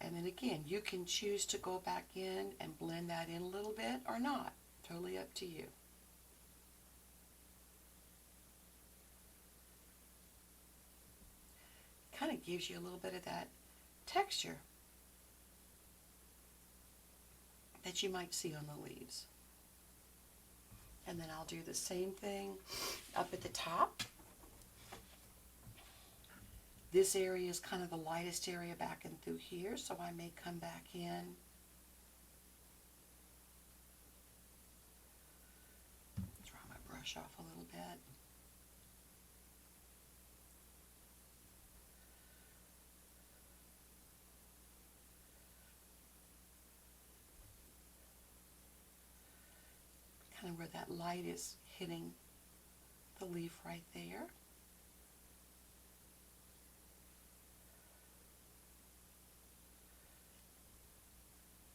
And then again, you can choose to go back in and blend that in a little bit or not. Totally up to you. Kind of gives you a little bit of that texture that you might see on the leaves. And then I'll do the same thing up at the top. This area is kind of the lightest area back in through here, so I may come back in. Dry my brush off a little bit. Kind of where that light is hitting the leaf right there.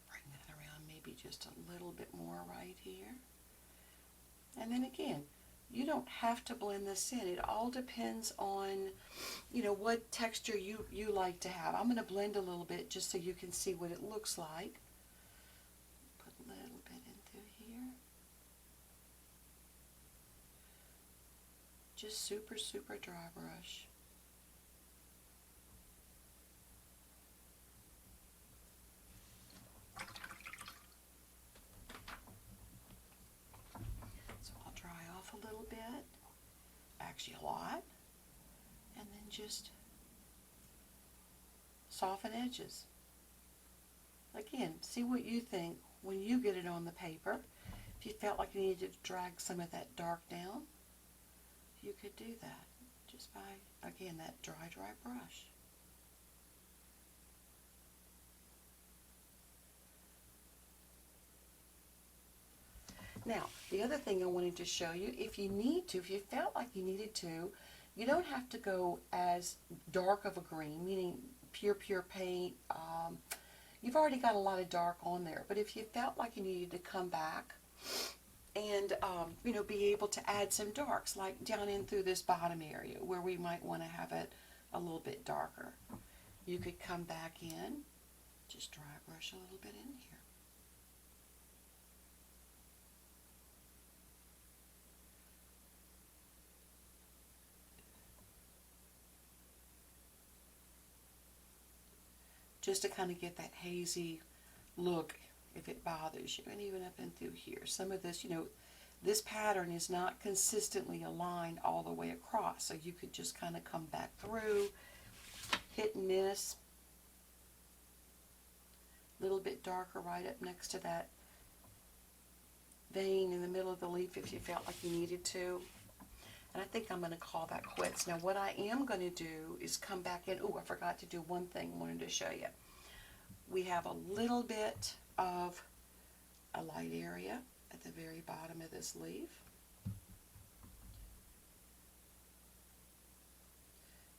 Bring that around maybe just a little bit more right here. And then again, you don't have to blend this in. It all depends on, what texture you like to have. I'm going to blend a little bit just so you can see what it looks like. Put a little bit into here. Just super, super dry brush. So I'll dry off a little bit, actually a lot, and then just soften edges. Again, see what you think when you get it on the paper. If you felt like you needed to drag some of that dark down, you could do that just by, again, that dry brush. Now, the other thing I wanted to show you, if you felt like you needed to, you don't have to go as dark of a green, meaning pure paint. You've already got a lot of dark on there, but if you felt like you needed to come back and be able to add some darks, like down in through this bottom area where we might want to have it a little bit darker, you could come back in, just dry brush a little bit in here. Just to kind of get that hazy look if it bothers you. And even up and through here. Some of this, this pattern is not consistently aligned all the way across. So you could just kind of come back through, hit and miss. A little bit darker right up next to that vein in the middle of the leaf if you felt like you needed to. And I think I'm going to call that quits. Now what I am going to do is come back in. Oh, I forgot to do one thing I wanted to show you. We have a little bit of a light area at the very bottom of this leaf.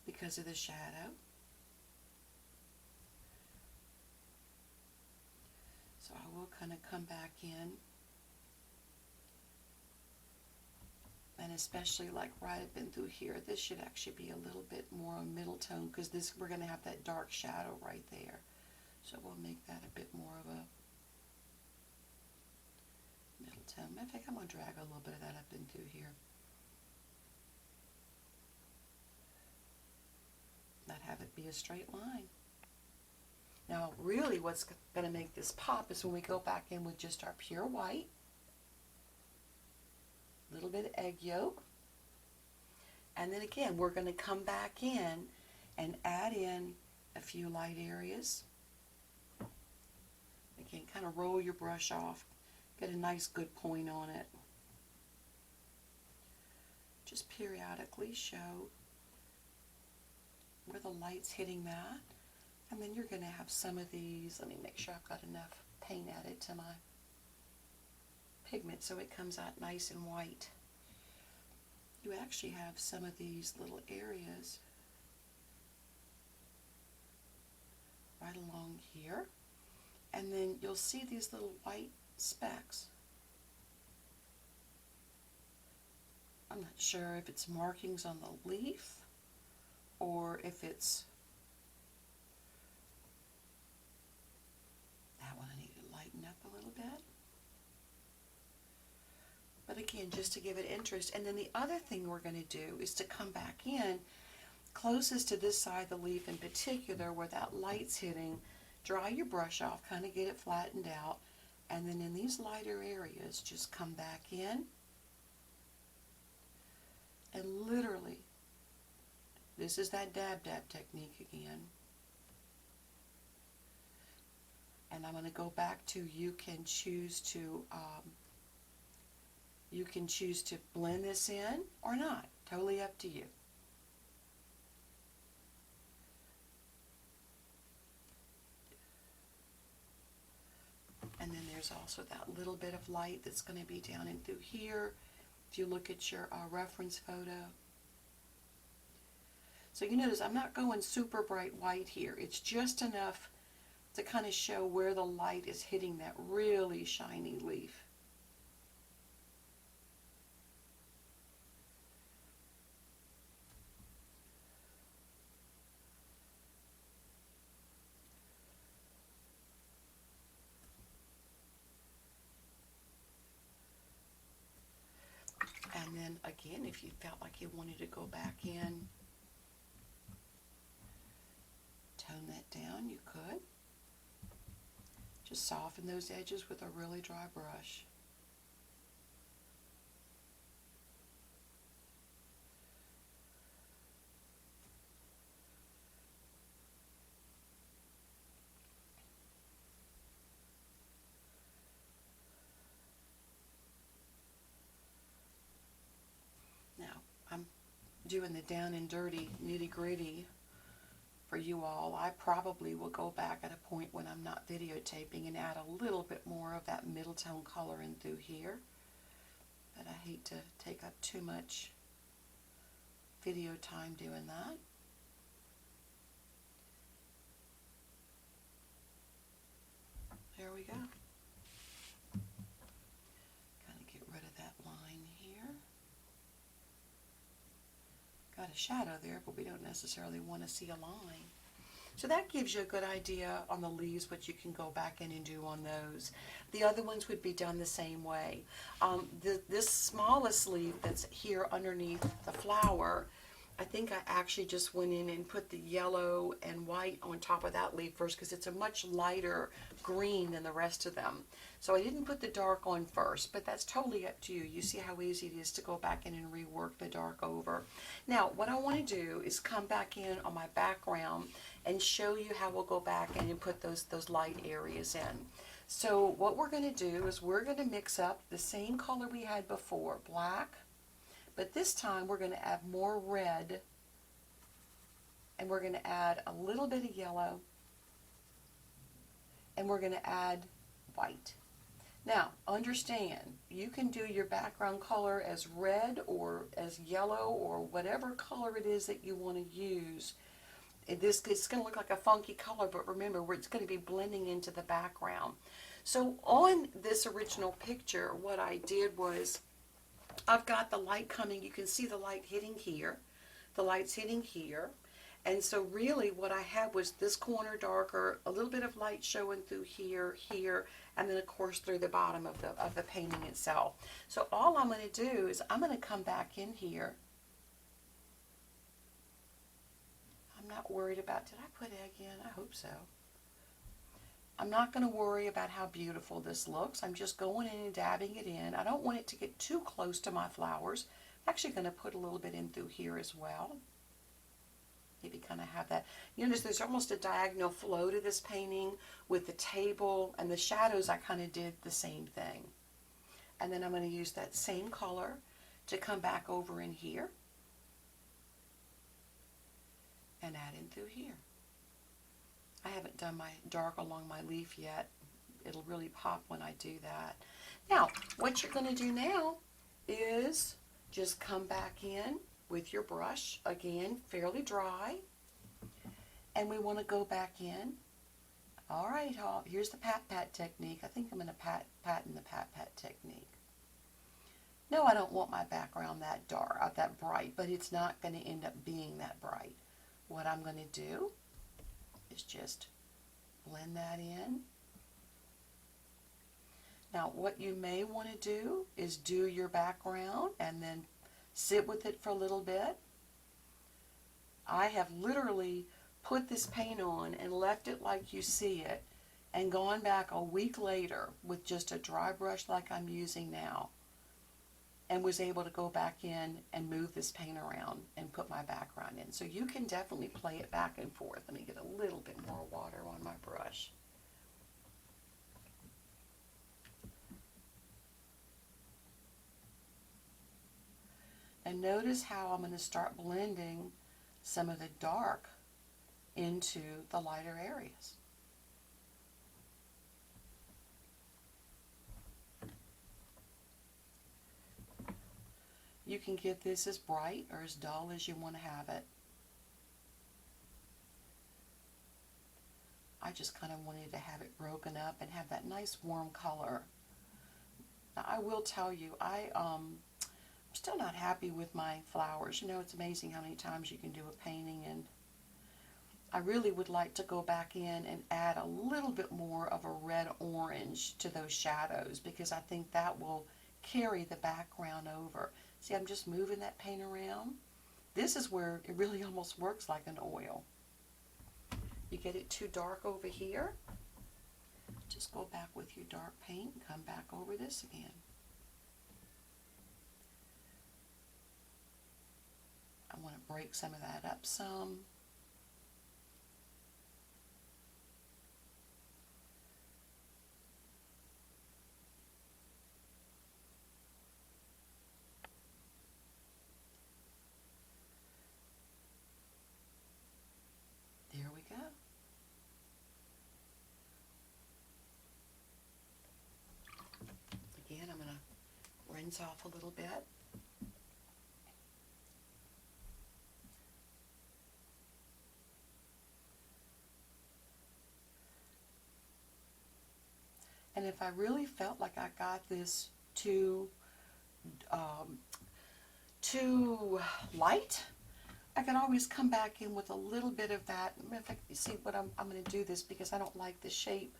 Because of the shadow. So I will kind of come back in. And especially like right up in through here, this should actually be a little bit more a middle tone because we're going to have that dark shadow right there. So we'll make that a bit more of a middle tone. I think I'm going to drag a little bit of that up in through here. Not have it be a straight line. Now really what's going to make this pop is when we go back in with just our pure white. Little bit of egg yolk, And then again, we're going to come back in and add in a few light areas. Again, kind of roll your brush off. Get a nice good point on it. Just periodically show where the light's hitting that. And then you're going to have some of these. Let me make sure I've got enough paint added to my pigment so it comes out nice and white. You actually have some of these little areas right along here. And then you'll see these little white specks. I'm not sure if it's markings on the leaf or if it's that one. I need to lighten up a little bit. But again, just to give it interest. And then the other thing we're going to do is to come back in closest to this side of the leaf in particular where that light's hitting. Dry your brush off, kind of get it flattened out, and then in these lighter areas just come back in and literally, this is that dab technique again. And I'm going to go back to you can choose to blend this in or not. Totally up to you. And then there's also that little bit of light that's going to be down in through here. If you look at your reference photo. So you notice I'm not going super bright white here. It's just enough to kind of show where the light is hitting that really shiny leaf. And then again, if you felt like you wanted to go back in, tone that down, you could. Just soften those edges with a really dry brush. Doing the down and dirty nitty-gritty for you all. I probably will go back at a point when I'm not videotaping and add a little bit more of that middle tone color in through here, but I hate to take up too much video time doing that. There we go. Kind of get rid of that line here. Got a shadow there, but we don't necessarily want to see a line. So that gives you a good idea on the leaves what you can go back in and do on those. The other ones would be done the same way. This smallest leaf that's here underneath the flower, I think I actually just went in and put the yellow and white on top of that leaf first because it's a much lighter green than the rest of them. So I didn't put the dark on first, but that's totally up to you. You see how easy it is to go back in and rework the dark over. Now, what I want to do is come back in on my background and show you how we'll go back in and put those light areas in. So what we're going to do is we're going to mix up the same color we had before, black, but this time we're going to add more red, and we're going to add a little bit of yellow, and we're going to add white. Now, understand, you can do your background color as red or as yellow or whatever color it is that you want to use. It's going to look like a funky color, but remember, it's going to be blending into the background. So on this original picture, what I did was, I've got the light coming, you can see the light hitting here, the light's hitting here, and so really what I had was this corner darker, a little bit of light showing through here, here, and then of course through the bottom of the painting itself. So all I'm going to do is I'm going to come back in here. I'm not worried about, did I put egg in? I hope so. I'm not going to worry about how beautiful this looks. I'm just going in and dabbing it in. I don't want it to get too close to my flowers. Actually going to put a little bit in through here as well. Maybe kind of have that. You notice there's almost a diagonal flow to this painting with the table and the shadows. I kind of did the same thing. And then I'm going to use that same color to come back over in here and add in through here. I haven't done my dark along my leaf yet. It'll really pop when I do that. Now, what you're going to do now is just come back in with your brush, again, fairly dry. And we want to go back in. All right, here's the pat-pat technique. I think I'm going to patent the pat-pat technique. No, I don't want my background that dark, that bright, but it's not going to end up being that bright. What I'm going to do is just blend that in. Now, what you may want to do is do your background and then sit with it for a little bit. I have literally put this paint on and left it like you see it and gone back a week later with just a dry brush like I'm using now and was able to go back in and move this paint around and put my background in. So you can definitely play it back and forth. Let me get a little bit more water on my brush. And notice how I'm going to start blending some of the dark into the lighter areas. You can get this as bright or as dull as you want to have it. I just kind of wanted to have it broken up and have that nice warm color. Now I will tell you, I'm still not happy with my flowers. You know, it's amazing how many times you can do a painting, and I really would like to go back in and add a little bit more of a red-orange to those shadows because I think that will carry the background over. See, I'm just moving that paint around. This is where it really almost works like an oil. You get it too dark over here, just go back with your dark paint and come back over this again. I want to break some of that up some. There we go. Again, I'm going to rinse off a little bit. And if I really felt like I got this too light, I can always come back in with a little bit of that. In fact, you see what I'm going to do this because I don't like the shape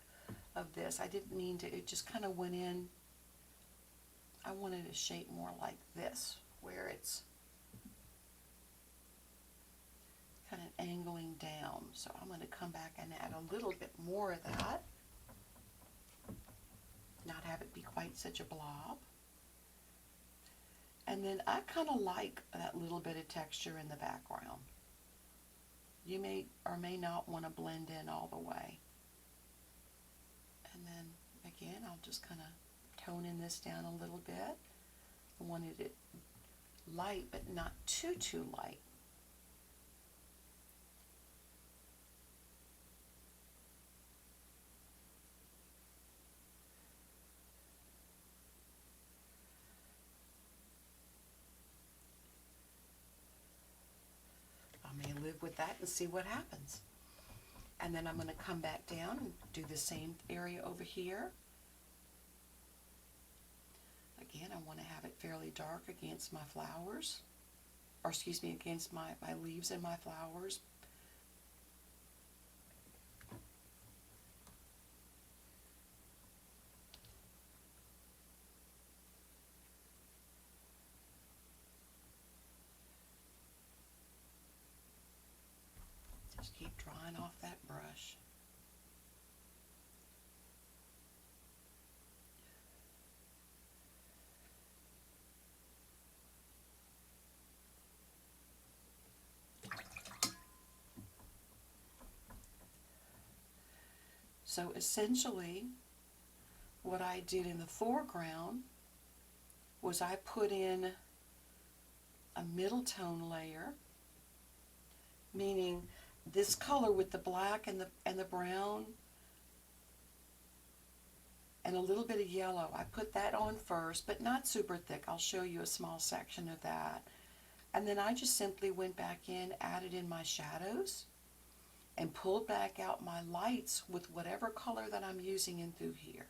of this. I didn't mean to, it just kind of went in. I wanted a shape more like this, where it's kind of angling down. So I'm going to come back and add a little bit more of that. Not have it be quite such a blob. And then I kind of like that little bit of texture in the background. You may or may not want to blend in all the way. And then again, I'll just kind of tone in this down a little bit. I wanted it light, but not too light. Live with that and see what happens. And then I'm going to come back down and do the same area over here. Again, I want to have it fairly dark against my flowers, or excuse me, against my leaves and my flowers. Just keep drying off that brush. So essentially, what I did in the foreground was I put in a middle tone layer, meaning this color with the black and the brown and a little bit of yellow. I put that on first, but not super thick. I'll show you a small section of that. And then I just simply went back in, added in my shadows, and pulled back out my lights with whatever color that I'm using in through here.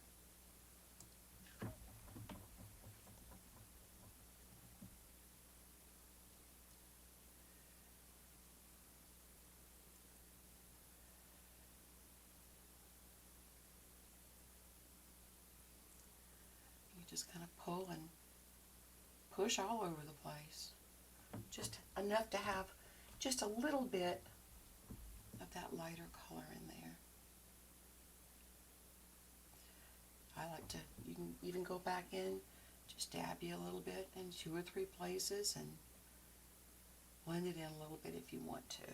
You just kind of pull and push all over the place. Just enough to have just a little bit of that lighter color in there. I like to, you can even go back in, just dab you a little bit in 2 or 3 places and blend it in a little bit if you want to.